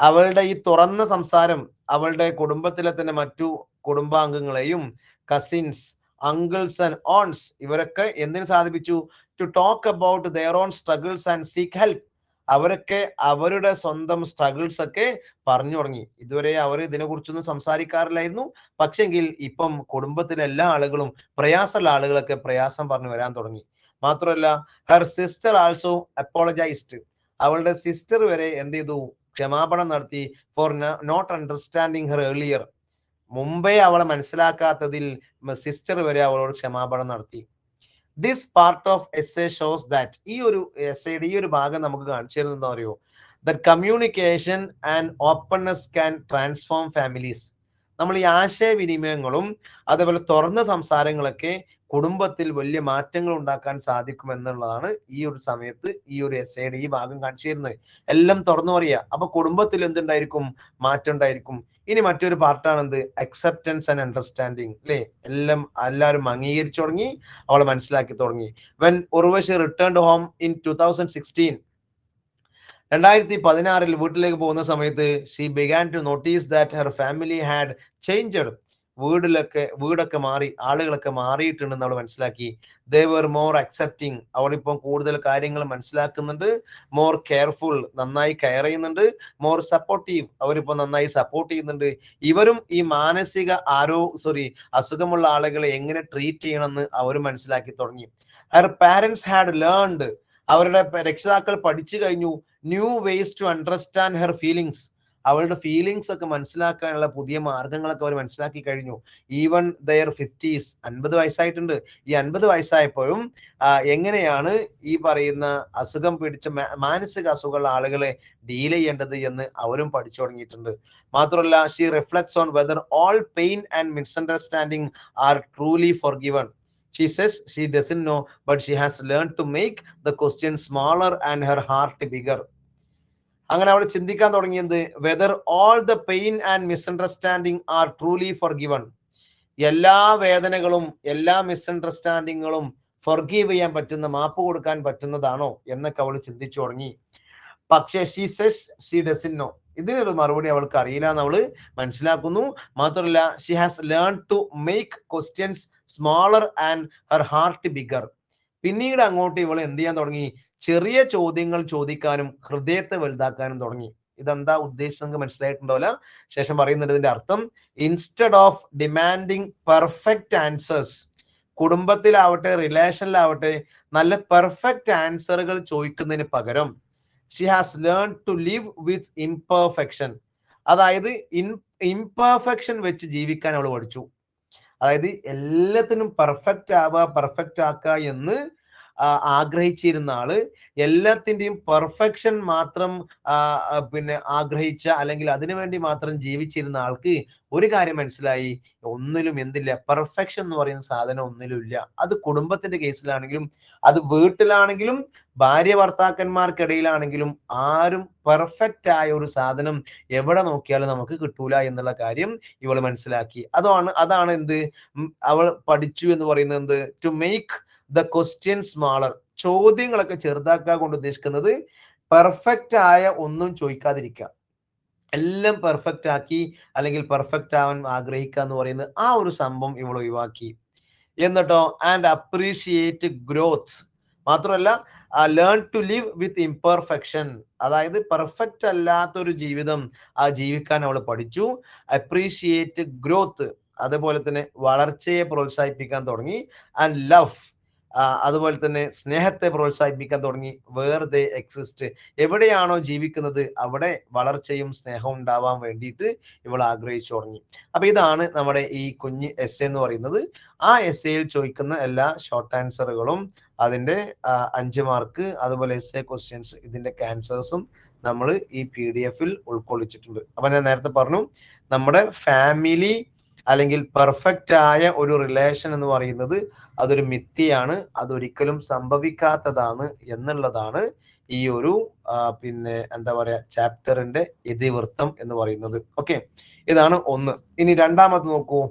അവളുടെ ഈ തുറന്ന സംസാരം അവളുടെ കുടുംബത്തിലെ തന്നെ മറ്റു കുടുംബാംഗങ്ങളെയും കസിൻസ്, അങ്കിൾസ് ആൻഡ് ഓൺസ് ഇവരൊക്കെ എന്തിനു സാധിപ്പിച്ചു? To talk about their own struggles and seek help, അവരൊക്കെ അവരുടെ സ്വന്തം സ്ട്രഗിൾസ് ഒക്കെ പറഞ്ഞു തുടങ്ങി. ഇതുവരെ അവർ ഇതിനെ കുറിച്ചൊന്നും സംസാരിക്കാറില്ലായിരുന്നു, പക്ഷെങ്കിൽ ഇപ്പം കുടുംബത്തിലെ എല്ലാ ആളുകളും, പ്രയാസമുള്ള ആളുകളൊക്കെ പ്രയാസം പറഞ്ഞു വരാൻ തുടങ്ങി. മാത്രമല്ല, ഹർ സിസ്റ്റർ ആൾസോ അപ്പോളജൈസ്ഡ്, അവളുടെ സിസ്റ്റർ വരെ എന്ത് ചെയ്തു? ക്ഷമാപണം നടത്തി. For not understanding her earlier, മുമ്പേ അവളെ മനസ്സിലാക്കാത്തതിൽ സിസ്റ്റർ വരെ അവളോട് ക്ഷമാപണം നടത്തി. This part of essay shows that, ഈ ഒരു എസ്സേയുടെ ഈ ഒരു ഭാഗം നമുക്ക് കാണിച്ചു തരുന്നത് എന്താ അറിയോ? That communication and openness can transform families, നമ്മൾ ഈ ആശയവിനിമയങ്ങളും അതേപോലെ തുറന്ന സംസാരങ്ങളൊക്കെ കുടുംബത്തിൽ വലിയ മാറ്റങ്ങൾ ഉണ്ടാക്കാൻ സാധിക്കും എന്നുള്ളതാണ് ഈ ഒരു സമയത്ത് ഈ ഒരു എസ്സേയുടെ ഈ ഭാഗം കാണിച്ചു തരുന്നത്. എല്ലാം തുറന്നു പറയുക, അപ്പൊ കുടുംബത്തിൽ എന്തുണ്ടായിരിക്കും? മാറ്റം ഉണ്ടായിരിക്കും. ഇനി മറ്റൊരു പാർട്ടാണ് എന്ത്? അക്സെപ്റ്റൻസ് ആൻഡ് അണ്ടർസ്റ്റാൻഡിങ്, അല്ലെ? എല്ലാവരും അംഗീകരിച്ചു തുടങ്ങി, അവളെ മനസ്സിലാക്കി തുടങ്ങി. When Urvashi returned home in 2016, 2016 വീട്ടിലേക്ക് പോകുന്ന സമയത്ത് she began to notice that her family had changed, വീടൊക്കെ മാറി, ആളുകളൊക്കെ മാറിയിട്ടുണ്ടെന്ന് അവൾ മനസ്സിലാക്കി. ദേ വർ മോർ അക്സെപ്റ്റിംഗ്, അവളിപ്പം കൂടുതൽ കാര്യങ്ങൾ മനസ്സിലാക്കുന്നുണ്ട്. മോർ കെയർഫുൾ, നന്നായി കെയർ ചെയ്യുന്നുണ്ട്. മോർ സപ്പോർട്ടീവ്, അവരിപ്പോ നന്നായി സപ്പോർട്ട് ചെയ്യുന്നുണ്ട്. ഇവരും ഈ അസുഖമുള്ള ആളുകളെ എങ്ങനെ ട്രീറ്റ് ചെയ്യണമെന്ന് അവർ മനസ്സിലാക്കി തുടങ്ങി. ഹെർ പാരൻസ് ഹാഡ് ലേൺഡ്, അവരുടെ രക്ഷിതാക്കൾ പഠിച്ചു കഴിഞ്ഞു. New ways to understand her feelings, അവളുടെ ഫീലിങ്സ് ഒക്കെ മനസ്സിലാക്കാനുള്ള പുതിയ മാർഗങ്ങളൊക്കെ അവർ മനസ്സിലാക്കി കഴിഞ്ഞു. ഈവൻ ദയർ 50s, 50 വയസ്സായിട്ടുണ്ട്. ഈ 50 വയസ്സായപ്പോഴും എങ്ങനെയാണ് ഈ പറയുന്ന അസുഖം പിടിച്ച മാനസിക അസുഖമുള്ള ആളുകളെ ഡീൽ ചെയ്യേണ്ടത് എന്ന് അവരും പഠിച്ചു തുടങ്ങിയിട്ടുണ്ട്. മാത്രമല്ല, she reflects on whether all pain and misunderstanding are truly forgiven. She says she doesn't know, but she has learned to make the question smaller and her heart bigger. അങ്ങനെ അവൾ ചിന്തിക്കാൻ തുടങ്ങിയത് whether all the pain and misunderstanding are truly forgiven, എല്ലാ വേദനകളും എല്ലാ മിസ്അണ്ടർസ്റ്റാൻഡിങ്ങുകളും forgive ചെയ്യാൻ പറ്റുന്ന, മാപ്പ് കൊടുക്കാൻ പറ്റുന്നതാണോ എന്നൊക്കെ അവൾ ചിന്തിച്ചു തുടങ്ങി. പക്ഷേ she says she doesn't know, ഇതിനൊരു മറുപടി അവൾക്ക് അറിയില്ല എന്ന് അവള് മനസ്സിലാക്കുന്നു. മാത്രമല്ല, she has learn to make questions smaller and her heart bigger. പിന്നീട് അങ്ങോട്ട് ഇവൾ എന്ത് ചെയ്യാൻ തുടങ്ങി? ചെറിയ ചോദ്യങ്ങൾ ചോദിക്കാനും ഹൃദയത്തെ വലുതാക്കാനും തുടങ്ങി. ഇതെന്താ ഉദ്ദേശം നിങ്ങൾക്ക് മനസ്സിലായിട്ടുണ്ടാവില്ല. ശേഷം പറയുന്നുണ്ട് ഇതിന്റെ അർത്ഥം. Instead of demanding perfect answers, കുടുംബത്തിലാവട്ടെ റിലേഷനിലാവട്ടെ നല്ല പെർഫെക്റ്റ് ആൻസറുകൾ ചോദിക്കുന്നതിന് പകരം she has learn to live with imperfection, അതായത് ഇംപെർഫെക്ഷൻ വെച്ച് ജീവിക്കാൻ അവൾ പഠിച്ചു. അതായത് എല്ലാത്തിനും പെർഫെക്റ്റ് ആക്കുക എന്ന് ആഗ്രഹിച്ചിരുന്ന ആള് എല്ലാത്തിന്റെയും പെർഫെക്ഷൻ മാത്രം ആഗ്രഹിച്ച, അല്ലെങ്കിൽ അതിനുവേണ്ടി മാത്രം ജീവിച്ചിരുന്ന ആൾക്ക് ഒരു കാര്യം മനസ്സിലായി, ഒന്നിലും എന്തില്ല, പെർഫെക്ഷൻ എന്ന് പറയുന്ന സാധനം ഒന്നിലും ഇല്ല. അത് കുടുംബത്തിന്റെ കേസിലാണെങ്കിലും അത് വീട്ടിലാണെങ്കിലും ഭാര്യ ഭർത്താക്കന്മാർക്കിടയിലാണെങ്കിലും ആരും പെർഫെക്റ്റ് ആയ ഒരു സാധനം എവിടെ നോക്കിയാലും നമുക്ക് കിട്ടൂല എന്നുള്ള കാര്യം ഇവൾ മനസ്സിലാക്കി. അതാണ് എന്ത് അവൾ പഠിച്ചു എന്ന് പറയുന്നത്. എന്ത്? To make the question smaller, ചോദ്യങ്ങളൊക്കെ ചെറുതാക്കാൻ കൊണ്ട് ഉദ്ദേശിക്കുന്നത് പെർഫെക്റ്റ് ആയ ഒന്നും ചോദിക്കാതിരിക്കുക, എല്ലാം പെർഫെക്റ്റ് ആക്കി അല്ലെങ്കിൽ പെർഫെക്റ്റ് ആവാൻ ആഗ്രഹിക്കുക എന്ന് പറയുന്നത് ആ ഒരു സംഭവം ഇവൾ ഒഴിവാക്കി. എന്നിട്ടോ ആൻഡ് അപ്രീഷിയേറ്റ് ഗ്രോത്ത്, മാത്രമല്ല learn to live with imperfection, അതായത് പെർഫെക്റ്റ് അല്ലാത്തൊരു ജീവിതം ജീവിക്കാൻ അവൾ പഠിച്ചു. അപ്രീഷിയേറ്റ് ഗ്രോത്ത്, അതുപോലെ തന്നെ വളർച്ചയെ പ്രോത്സാഹിപ്പിക്കാൻ തുടങ്ങി. ആൻഡ് ലവ്, അതുപോലെ തന്നെ സ്നേഹത്തെ പ്രോത്സാഹിപ്പിക്കാൻ തുടങ്ങി. വേർ ദേ എക്സിസ്റ്റ്, എവിടെയാണോ ജീവിക്കുന്നത് അവിടെ വളർച്ചയും സ്നേഹവും ഉണ്ടാവാൻ വേണ്ടിയിട്ട് ഇവൾ ആഗ്രഹിച്ചു തുടങ്ങി. അപ്പൊ ഇതാണ് നമ്മുടെ ഈ കുഞ്ഞ് എസ് എന്ന് പറയുന്നത്. ആ എസ്സേയിൽ ചോദിക്കുന്ന എല്ലാ ഷോർട്ട് ആൻസറുകളും അതിന്റെ 5 മാർക്ക്, അതുപോലെ എസ്സേ ക്വസ്റ്റ്യൻസ്, ഇതിന്റെ ആൻസേഴ്സും നമ്മൾ ഈ PDF-ൽ ഉൾക്കൊള്ളിച്ചിട്ടുണ്ട്. അപ്പൊ ഞാൻ നേരത്തെ പറഞ്ഞു, നമ്മുടെ ഫാമിലി അല്ലെങ്കിൽ പെർഫെക്റ്റ് ആയ ഒരു റിലേഷൻ എന്ന് പറയുന്നത് അതൊരു മിഥ്യയാണ്, അതൊരിക്കലും സംഭവിക്കാത്തതാണ് എന്നുള്ളതാണ് ഈ ഒരു പിന്നെ എന്താ പറയാ ചാപ്റ്ററിന്റെ ഇതിവൃത്തം എന്ന് പറയുന്നത്. ഓക്കെ, ഇതാണ് ഒന്ന്. ഇനി രണ്ടാമത് നോക്കൂ,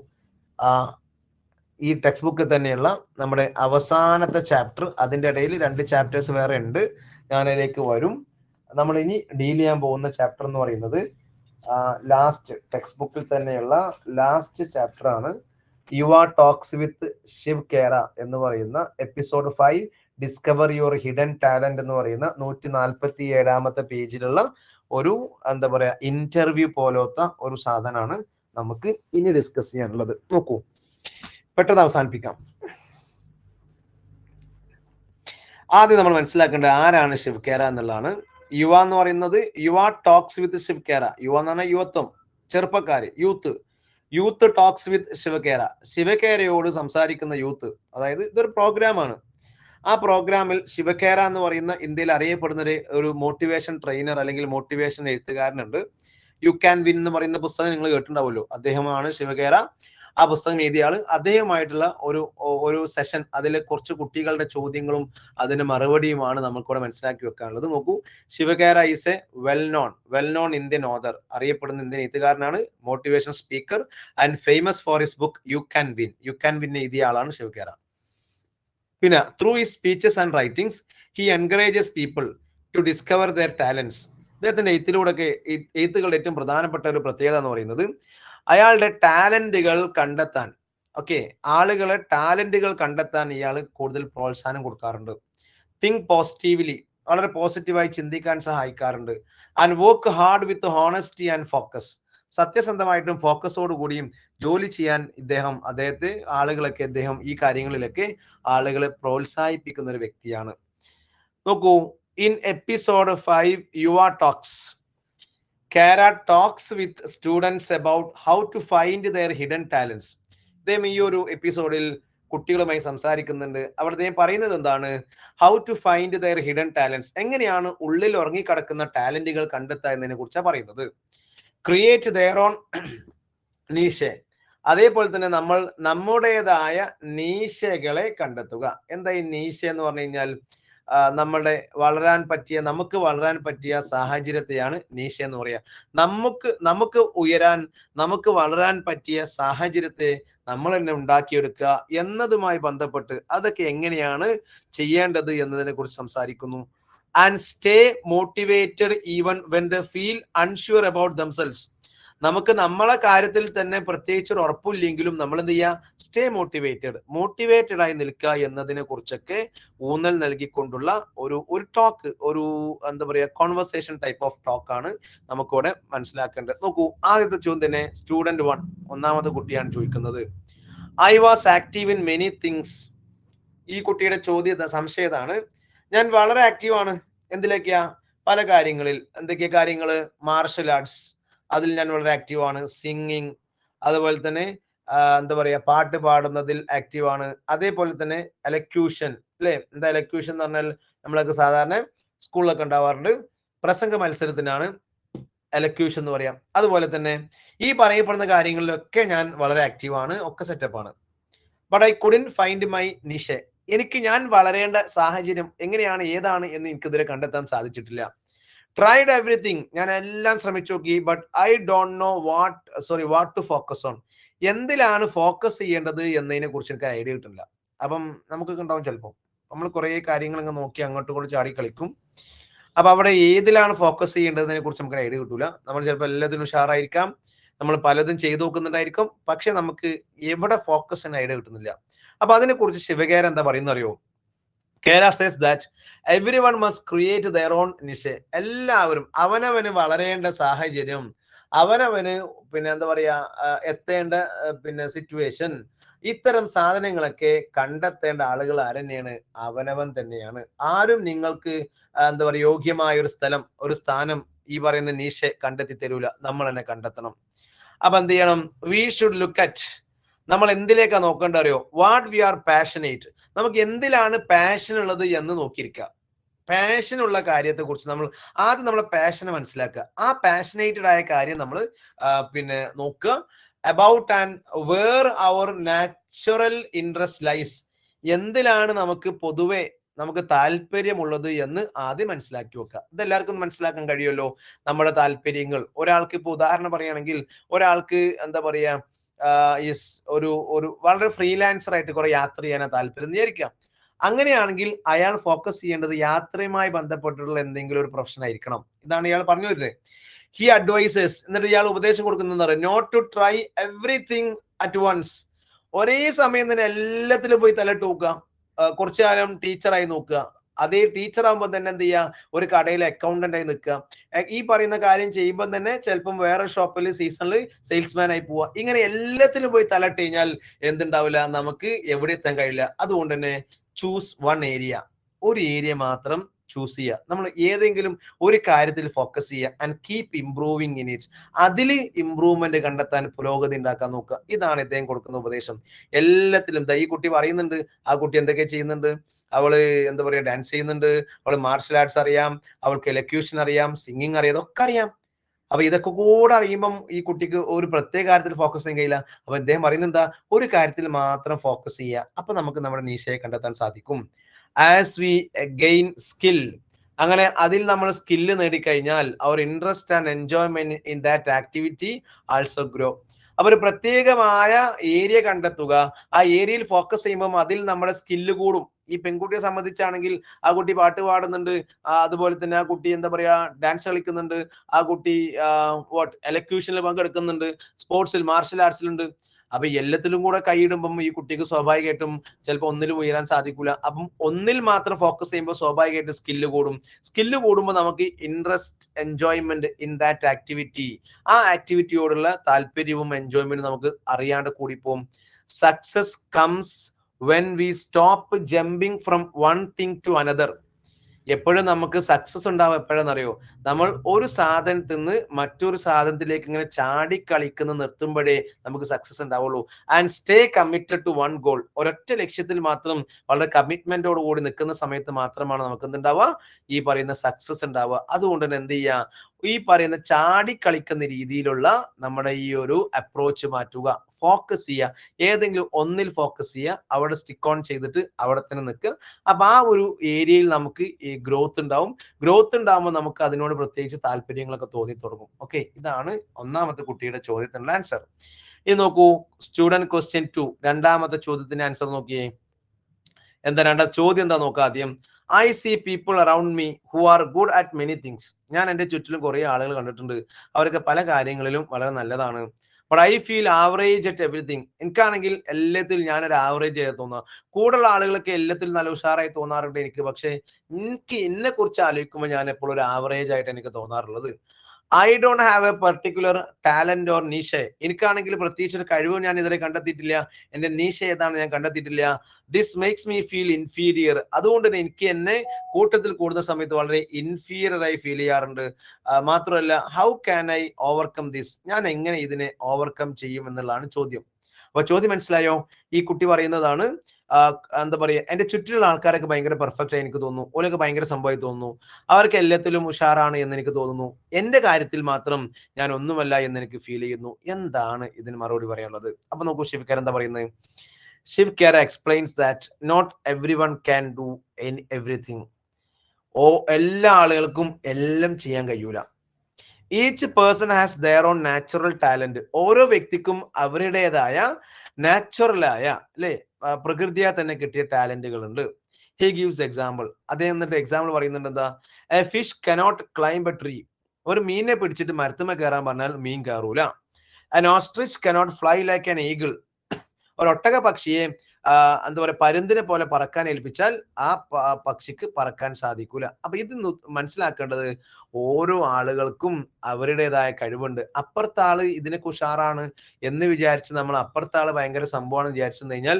ഈ ടെക്സ്റ്റ് ബുക്കിൽ തന്നെയുള്ള നമ്മുടെ അവസാനത്തെ ചാപ്റ്റർ, അതിന്റെ ഇടയിൽ 2 ചാപ്റ്റേഴ്സ് വേറെ ഉണ്ട്, ഞാൻ അതിലേക്ക് വരും. നമ്മൾ ഇനി ഡീൽ ചെയ്യാൻ പോകുന്ന ചാപ്റ്റർ എന്ന് പറയുന്നത് ലാസ്റ്റ് ടെക്സ്റ്റ് ബുക്കിൽ തന്നെയുള്ള ലാസ്റ്റ് ചാപ്റ്റർ ആണ്. യുവ ടോക്സ് വിത്ത് ശിവ് കേര എന്ന് പറയുന്ന episode 5 discover your hidden talent എന്ന് പറയുന്ന 147-ാമത്തെ പേജിലുള്ള ഒരു എന്താ പറയാ ഇന്റർവ്യൂ പോലത്തെ ഒരു സാധനമാണ് നമുക്ക് ഇനി ഡിസ്കസ് ചെയ്യാനുള്ളത്. നോക്കൂ, പെട്ടെന്ന് അവസാനിപ്പിക്കാം. ആദ്യം നമ്മൾ മനസ്സിലാക്കേണ്ടത് ആരാണ് ശിവ് കേര എന്നുള്ളതാണ്. യുവ എന്ന് പറയുന്നത് യുവ ടോക്സ് വിത്ത് ശിവ് കേര. യുവ എന്ന് പറഞ്ഞാൽ യുവത്വം, ചെറുപ്പക്കാര്, യൂത്ത് ടോക്സ് വിത്ത് ശിവകേര. ശിവകേരയോട് സംസാരിക്കുന്ന യൂത്ത്, അതായത് ഇതൊരു പ്രോഗ്രാമാണ്. ആ പ്രോഗ്രാമിൽ ശിവകേര എന്ന് പറയുന്ന ഇന്ത്യയിൽ അറിയപ്പെടുന്ന ഒരു മോട്ടിവേഷൻ ട്രെയിനർ അല്ലെങ്കിൽ മോട്ടിവേഷൻ എഴുത്തുകാരനുണ്ട്. യു ക്യാൻ വിൻ എന്ന് പറയുന്ന പുസ്തകം നിങ്ങൾ കേട്ടിട്ടുണ്ടാവുമല്ലോ, അദ്ദേഹമാണ് ശിവകേര. ആ പുസ്തകം എഴുതിയ ആള്. അദ്ദേഹമായിട്ടുള്ള ഒരു സെഷൻ, അതിലെ കുറച്ച് കുട്ടികളുടെ ചോദ്യങ്ങളും അതിന് മറുപടിയുമാണ് നമുക്കിവിടെ മനസ്സിലാക്കി വെക്കാനുള്ളത്. നോക്കൂ, Shiv Khera is a well known Indian author, അറിയപ്പെടുന്ന ഇന്ത്യൻ എഴുത്തുകാരനാണ്, motivation speaker and famous for his book you can win എഴുതിയ ആളാണ് ശിവകേര. പിന്നെ through his speeches and writings he encourages people to discover their talents. അദ്ദേഹത്തിന്റെ എഴുത്തുകളുടെ ഏറ്റവും പ്രധാനപ്പെട്ട ഒരു പ്രത്യേകത എന്ന് പറയുന്നത് അയാളുടെ ടാലന്റുകൾ കണ്ടെത്താൻ, ആളുകളെ ടാലന്റുകൾ കണ്ടെത്താൻ ഇയാൾ കൂടുതൽ പ്രോത്സാഹനം കൊടുക്കാറുണ്ട്. തിങ്ക് പോസിറ്റീവ്ലി, വളരെ പോസിറ്റീവായി ചിന്തിക്കാൻ സഹായിക്കാറുണ്ട്. And work hard with honesty and focus, സത്യസന്ധമായിട്ടും ഫോക്കസോട് കൂടിയും ജോലി ചെയ്യാൻ അദ്ദേഹം ഈ കാര്യങ്ങളിലൊക്കെ ആളുകളെ പ്രോത്സാഹിപ്പിക്കുന്ന ഒരു വ്യക്തിയാണ്. നോക്കൂ, in episode 5 Yuva talks, Kera talks with students about how to find their hidden talents. അദ്ദേഹം ഈ ഒരു എപ്പിസോഡിൽ കുട്ടികളുമായി സംസാരിക്കുന്നുണ്ട്. അവിടെ അദ്ദേഹം പറയുന്നത് എന്താണ്? How to find their hidden talents, എങ്ങനെയാണ് ഉള്ളിൽ ഉറങ്ങിക്കിടക്കുന്ന ടാലന്റുകൾ കണ്ടെത്തുക എന്നതിനെ കുറിച്ചാണ് പറയുന്നത്. ക്രിയേറ്റ് ദെയർ ഓൺ നീഷെ, അതേപോലെ തന്നെ നമ്മൾ നമ്മുടേതായ നീശകളെ കണ്ടെത്തുക. എന്താ ഈ നീശ എന്ന് പറഞ്ഞു കഴിഞ്ഞാൽ നമുക്ക് വളരാൻ പറ്റിയ സാഹചര്യത്തെയാണ് നീശ എന്ന് പറയുക. നമുക്ക് ഉയരാൻ, നമുക്ക് വളരാൻ പറ്റിയ സാഹചര്യത്തെ നമ്മൾ തന്നെ ഉണ്ടാക്കിയെടുക്കുക എന്നതുമായി ബന്ധപ്പെട്ട് അതൊക്കെ എങ്ങനെയാണ് ചെയ്യേണ്ടത് എന്നതിനെ കുറിച്ച് സംസാരിക്കുന്നു. And stay motivated even when they feel unsure about themselves, നമുക്ക് നമ്മളെ കാര്യത്തിൽ തന്നെ പ്രത്യേകിച്ച് ഒരു ഉറപ്പില്ലെങ്കിലും നമ്മൾ എന്ത് ചെയ്യുക? സ്റ്റേ മോട്ടിവേറ്റഡ് ആയി നിൽക്കുക എന്നതിനെ കുറിച്ചൊക്കെ ഊന്നൽ നൽകിക്കൊണ്ടുള്ള ഒരു ടോക്ക്, ഒരു എന്താ പറയുക കോൺവെർസേഷൻ ടൈപ്പ് ഓഫ് ടോക്ക് ആണ് നമുക്കിവിടെ മനസ്സിലാക്കേണ്ടത്. നോക്കൂ, ആദ്യത്തെ ചോദ്യം തന്നെ സ്റ്റുഡന്റ് 1, ഒന്നാമത്തെ കുട്ടിയാണ് ചോദിക്കുന്നത്. I was active in many things. ഈ കുട്ടിയുടെ സംശയതാണ്. ഞാൻ വളരെ ആക്റ്റീവ് ആണ്. എന്തിലൊക്കെയാ? പല കാര്യങ്ങളിൽ. എന്തൊക്കെയാ കാര്യങ്ങള്? മാർഷൽ ആർട്സ്, അതിൽ ഞാൻ വളരെ ആക്റ്റീവ് ആണ്. സിംഗിങ്, അതുപോലെ തന്നെ എന്താ പറയാ പാട്ട് പാടുന്നതിൽ ആക്റ്റീവ് ആണ്. അതേപോലെ തന്നെ എലക്യൂഷൻ, അല്ലെ? എന്താ എലക്യൂഷൻ എന്ന് പറഞ്ഞാൽ നമ്മളൊക്കെ സാധാരണ സ്കൂളിലൊക്കെ ഉണ്ടാവാറുണ്ട്. പ്രസംഗ മത്സരത്തിനാണ് എലക്യൂഷൻ എന്ന് പറയാം. അതുപോലെ തന്നെ ഈ പറയപ്പെടുന്ന കാര്യങ്ങളിലൊക്കെ ഞാൻ വളരെ ആക്റ്റീവ് ആണ്, ഒക്കെ സെറ്റപ്പ് ആണ്. But I couldn't find my Nisha, എനിക്ക് ഞാൻ വളരേണ്ട സാഹചര്യം എങ്ങനെയാണ്, ഏതാണ് എന്ന് എനിക്കിതുവരെ കണ്ടെത്താൻ സാധിച്ചിട്ടില്ല. ട്രൈഡ് എവറിത്തിങ്, ഞാൻ എല്ലാം ശ്രമിച്ചു നോക്കി. But I don't know what to focus on, എന്തിലാണ് ഫോക്കസ് ചെയ്യേണ്ടത് എന്നതിനെ കുറിച്ച് എനിക്ക് ഐഡിയ കിട്ടുന്നില്ല. അപ്പം നമുക്കൊക്കെ ഉണ്ടാവും ചിലപ്പോൾ നമ്മൾ കുറെ കാര്യങ്ങൾ ഇങ്ങനെ നോക്കി അങ്ങോട്ടും കൂടെ ചാടി കളിക്കും. അപ്പൊ അവിടെ ഏതിലാണ് ഫോക്കസ് ചെയ്യേണ്ടതിനെ കുറിച്ച് നമുക്ക് ഐഡിയ കിട്ടൂല. നമ്മൾ ചിലപ്പോൾ എല്ലാത്തിനും ഉഷാറായിരിക്കാം, നമ്മൾ പലതും ചെയ്തു നോക്കുന്നുണ്ടായിരിക്കും, പക്ഷെ നമുക്ക് എവിടെ ഫോക്കസ് ഐഡിയ കിട്ടുന്നില്ല. അപ്പൊ അതിനെ കുറിച്ച് ശിവകേര എന്താ പറയുന്ന അറിയോ? കേര says that everyone must create their own niche. എല്ലാവരും അവനവന് വളരേണ്ട സാഹചര്യം, അവനവന് പിന്നെ എന്താ പറയാ എത്തേണ്ട പിന്നെ സിറ്റുവേഷൻ, ഇത്തരം സാധനങ്ങളൊക്കെ കണ്ടെത്തേണ്ട ആളുകൾ ആരെന്നെയാണ്? അവനവൻ തന്നെയാണ്. ആരും നിങ്ങൾക്ക് എന്താ പറയുക യോഗ്യമായ ഒരു സ്ഥലം, ഒരു സ്ഥാനം, ഈ പറയുന്ന നീഷെ കണ്ടെത്തി തരൂല, നമ്മൾ തന്നെ കണ്ടെത്തണം. അപ്പൊ എന്ത് ചെയ്യണം? വി ഷുഡ് ലുക്ക് അറ്റ്, നമ്മൾ എന്തിലേക്കാ നോക്കേണ്ട അറിയോ? വാട്ട് വി ആർ പാഷനേറ്റ്, നമുക്ക് എന്തിലാണ് പാഷൻ ഉള്ളത് എന്ന് നോക്കിയിരിക്കുക. പാഷനുള്ള കാര്യത്തെ കുറിച്ച് നമ്മൾ ആദ്യം നമ്മളെ പാഷനെ മനസ്സിലാക്കുക. ആ പാഷനേറ്റഡ് ആയ കാര്യം നമ്മൾ പിന്നെ നോക്കുക. About and where our natural interest lies, എന്തിലാണ് നമുക്ക് പൊതുവെ നമുക്ക് താല്പര്യമുള്ളത് എന്ന് ആദ്യം മനസ്സിലാക്കി വെക്കുക. ഇതെല്ലാവർക്കും മനസ്സിലാക്കാൻ കഴിയുമല്ലോ നമ്മുടെ താല്പര്യങ്ങൾ. ഒരാൾക്ക് ഇപ്പൊ ഉദാഹരണം പറയുകയാണെങ്കിൽ, ഒരാൾക്ക് എന്താ പറയാ ഒരു വളരെ ഫ്രീലാൻസർ ആയിട്ട് കുറെ യാത്ര ചെയ്യാനാണ് താല്പര്യം എന്ന് വിചാരിക്കാം. അങ്ങനെയാണെങ്കിൽ അയാൾ ഫോക്കസ് ചെയ്യേണ്ടത് യാത്രയുമായി ബന്ധപ്പെട്ടിട്ടുള്ള എന്തെങ്കിലും ഒരു പ്രൊഫഷൻ ആയിരിക്കണം. ഇതാണ് ഇയാൾ പറഞ്ഞു വരുന്നത്. ഹി അഡ്വൈസസ്, എന്നിട്ട് ഇയാൾ ഉപദേശം കൊടുക്കുന്നത് not to try everything at once, ഒരേ സമയം തന്നെ എല്ലാത്തിലും പോയി തലയിട്ട് നോക്കുക. കുറച്ചു കാലം ടീച്ചറായി നോക്കുക, അതേ ടീച്ചർ ആകുമ്പോൾ തന്നെ എന്ത് ചെയ്യുക, ഒരു കടയിൽ അക്കൗണ്ടന്റ് ആയി നിൽക്കുക. ഈ പറയുന്ന കാര്യം ചെയ്യുമ്പോൾ തന്നെ ചിലപ്പം വേറെ ഷോപ്പിൽ സീസണിൽ സെയിൽസ്മാൻ ആയി പോവുക. ഇങ്ങനെ എല്ലാത്തിലും പോയി തലയിട്ട് കഴിഞ്ഞാൽ എന്തുണ്ടാവില്ല, നമുക്ക് എവിടെ എത്താൻ കഴിയില്ല. അതുകൊണ്ട് തന്നെ ചൂസ് വൺ ഏരിയ, ഒരു ഏരിയ മാത്രം ചൂസ് ചെയ്യുക. നമ്മൾ ഏതെങ്കിലും ഒരു കാര്യത്തിൽ ഫോക്കസ് ചെയ്യുക and keep improving in it. അതിൽ ഇംപ്രൂവ്മെന്റ് കണ്ടെത്താൻ, പുരോഗതി ഉണ്ടാക്കാൻ നോക്കുക. ഇതാണ് ഇദ്ദേഹം കൊടുക്കുന്ന ഉപദേശം. എല്ലാത്തിലും ഈ കുട്ടി പറയുന്നുണ്ട്, ആ കുട്ടി എന്തൊക്കെ ചെയ്യുന്നുണ്ട്, അവള് എന്താ പറയാ ഡാൻസ് ചെയ്യുന്നുണ്ട്, അവള് മാർഷൽ ആർട്സ് അറിയാം, അവൾക്ക് എലക്യൂഷൻ അറിയാം, സിംഗിങ് അറിയാം, ഇതൊക്കെ അറിയാം. അപ്പൊ ഇതൊക്കെ കൂടെ അറിയുമ്പം ഈ കുട്ടിക്ക് ഒരു പ്രത്യേക കാര്യത്തിൽ ഫോക്കസ് ചെയ്യാൻ കഴിയില്ല. അപ്പൊ അദ്ദേഹം പറയുന്നത് എന്താ, ഒരു കാര്യത്തിൽ മാത്രം ഫോക്കസ് ചെയ്യുക. അപ്പൊ നമുക്ക് നമ്മുടെ നീശയെ കണ്ടെത്താൻ സാധിക്കും. ആസ് വി ഗെയിൻ സ്കിൽ, അങ്ങനെ അതിൽ നമ്മൾ സ്കില്ല് നേടിക്കഴിഞ്ഞാൽ our interest and enjoyment in that activity also grow. അപ്പൊ ഒരു പ്രത്യേകമായ ഏരിയ കണ്ടെത്തുക, ആ ഏരിയയിൽ ഫോക്കസ് ചെയ്യുമ്പോൾ അതിൽ നമ്മുടെ സ്കില്ല് കൂടും. ഈ പെൺകുട്ടിയെ സംബന്ധിച്ചാണെങ്കിൽ ആ കുട്ടി പാട്ട് പാടുന്നുണ്ട്, അതുപോലെ തന്നെ ആ കുട്ടി എന്താ പറയാ ഡാൻസ് കളിക്കുന്നുണ്ട്, ആ കുട്ടി എലക്യൂഷനിൽ പങ്കെടുക്കുന്നുണ്ട്, സ്പോർട്സിൽ മാർഷൽ ആർട്സിലുണ്ട്. അപ്പൊ എല്ലാത്തിലും കൂടെ കൈയിടുമ്പം ഈ കുട്ടിക്ക് സ്വാഭാവികമായിട്ടും ചിലപ്പോൾ ഒന്നിലും ഉയരാൻ സാധിക്കൂല. അപ്പം ഒന്നിൽ മാത്രം ഫോക്കസ് ചെയ്യുമ്പോൾ സ്വാഭാവികമായിട്ട് സ്കില്ല് കൂടും. സ്കില്ല് കൂടുമ്പോൾ നമുക്ക് interest, enjoyment in that activity, ആ ആക്ടിവിറ്റിയോടുള്ള താല്പര്യവും എൻജോയ്മെന്റും നമുക്ക് അറിയാണ്ട് കൂടിപ്പോവും. Success comes when we stop jumping from one thing to another. എപ്പോഴും നമുക്ക് സക്സസ് ഉണ്ടാവും എപ്പോഴെന്നറിയോ, നമ്മൾ ഒരു സാധനത്തിൽ നിന്ന് മറ്റൊരു സാധനത്തിലേക്ക് ഇങ്ങനെ ചാടി കളിക്കുന്ന നിർത്തുമ്പോഴേ നമുക്ക് സക്സസ് ഉണ്ടാവുള്ളൂ. And stay committed to one goal, ഒരൊറ്റ ലക്ഷ്യത്തിൽ മാത്രം വളരെ കമ്മിറ്റ്മെന്റോട് കൂടി നിൽക്കുന്ന സമയത്ത് മാത്രമാണ് നമുക്ക് എന്തുണ്ടാവുക, ഈ പറയുന്ന സക്സസ് ഉണ്ടാവുക. അതുകൊണ്ട് തന്നെ എന്ത് ചെയ്യുക, ഈ പറയുന്ന ചാടി കളിക്കുന്ന രീതിയിലുള്ള നമ്മുടെ ഈ ഒരു അപ്രോച്ച് മാറ്റുക, ഫോക്കസ് ചെയ്യുക, ഏതെങ്കിലും ഒന്നിൽ ഫോക്കസ് ചെയ്യുക, അവിടെ സ്റ്റിക്ക് ഓൺ ചെയ്തിട്ട് അവിടെ തന്നെ നിൽക്കുക. അപ്പൊ ആ ഒരു ഏരിയയിൽ നമുക്ക് ഈ ഗ്രോത്ത് ഉണ്ടാവും. ഗ്രോത്ത് ഉണ്ടാകുമ്പോൾ നമുക്ക് അതിനോട് പ്രത്യേകിച്ച് താല്പര്യങ്ങളൊക്കെ തോന്നി തുടങ്ങും. ഓക്കെ, ഇതാണ് ഒന്നാമത്തെ കുട്ടിയുടെ ചോദ്യത്തിനുള്ള ആൻസർ. ഇനി നോക്കൂ സ്റ്റുഡന്റ് ക്വസ്റ്റ്യൻ 2, രണ്ടാമത്തെ ചോദ്യത്തിന്റെ ആൻസർ നോക്കിയേ. എന്താ ചോദ്യം എന്താ നോക്കാം ആദ്യം. I see people around me who are good at many things. ഞാൻ എൻ്റെ ചുറ്റിലും കുറെ ആളുകൾ കണ്ടിട്ടുണ്ട്, അവരൊക്കെ പല കാര്യങ്ങളിലും വളരെ നല്ലതാണ്. But I feel average at everything. എനിക്കാണെങ്കിൽ എല്ലാത്തിലും ഞാനൊരു ആവറേജ് ആയി തോന്നുക. കൂടുതൽ ആളുകളൊക്കെ എല്ലാത്തിലും നല്ല ഉഷാറായി തോന്നാറുണ്ട് എനിക്ക്, പക്ഷെ എനിക്ക് എന്നെ കുറിച്ച് ആലോചിക്കുമ്പോൾ ഞാൻ എപ്പോഴും ഒരു ആവറേജ് ആയിട്ട് എനിക്ക് തോന്നാറുള്ളത്. I don't have A particular talent or Nisha. എനിക്കാണെങ്കിൽ പ്രത്യേകിച്ച് ഒരു കഴിവ് ഞാൻ ഇതുവരെ കണ്ടെത്തിയിട്ടില്ല. എന്റെ നീഷ ഏതാണ് ഞാൻ കണ്ടെത്തിയിട്ടില്ല. This makes me feel inferior. അതുകൊണ്ട് തന്നെ എനിക്ക് എന്നെ കൂട്ടത്തിൽ കൂടുന്ന സമയത്ത് വളരെ ഇൻഫീരിയർ ആയി ഫീൽ ചെയ്യാറുണ്ട്. മാത്രമല്ല how can I overcome this, ഞാൻ എങ്ങനെ ഇതിനെ ഓവർകം ചെയ്യും എന്നുള്ളതാണ് ചോദ്യം. അപ്പൊ ചോദ്യം മനസ്സിലായോ? ഈ കുട്ടി പറയുന്നതാണ് എന്താ പറയാ, എന്റെ ചുറ്റിലുള്ള ആൾക്കാരൊക്കെ ഭയങ്കര പെർഫെക്റ്റ് ആയി എനിക്ക് തോന്നുന്നു, ഓരൊക്കെ ഭയങ്കര സംഭവമായി തോന്നുന്നു, അവർക്ക് എല്ലാത്തിലും ഉഷാറാണ് എന്ന് എനിക്ക് തോന്നുന്നു, എന്റെ കാര്യത്തിൽ മാത്രം ഞാൻ ഒന്നുമല്ല എന്ന് എനിക്ക് ഫീൽ ചെയ്യുന്നു. എന്താണ് ഇതിന് മറുപടി പറയാനുള്ളത്? അപ്പൊ നോക്കൂ ശിവ്കർ എന്താ പറയുന്നത്. Shiv Khera explains that not everyone can do everything. എല്ലാ ആളുകൾക്കും എല്ലാം ചെയ്യാൻ കഴിയൂല. Each person has their own natural talent. ഓരോ വ്യക്തിക്കും അവരുടേതായ നാച്ചുറലായ അല്ലെ പ്രകൃതിയാ തന്നെ കിട്ടിയ ടാലന്റുകൾ ഉണ്ട്. He gives example. അദ്ദേഹം എന്നിട്ട് എക്സാമ്പിൾ പറയുന്നുണ്ട് എന്താ, a fish cannot climb a tree. ഒരു മീനിനെ പിടിച്ചിട്ട് മരത്തുമേ കയറാൻ പറഞ്ഞാൽ മീൻ കയറൂല. An ostrich cannot fly like an eagle. ഒരു ഒട്ടക പക്ഷിയെ എന്താ പറയുക, പരുന്തിനെ പോലെ പറക്കാൻ ഏൽപ്പിച്ചാൽ ആ പക്ഷിക്ക് പറക്കാൻ സാധിക്കൂല. അപ്പൊ ഇത് മനസ്സിലാക്കേണ്ടത് ഓരോ ആളുകൾക്കും അവരുടേതായ കഴിവുണ്ട്. അപ്പുറത്തെ ആള് ഇതിനൊക്കെ ഉഷാറാണ് എന്ന് വിചാരിച്ച് നമ്മൾ അപ്പുറത്തെ ആള് ഭയങ്കര സംഭവമാണെന്ന് വിചാരിച്ചു കഴിഞ്ഞാൽ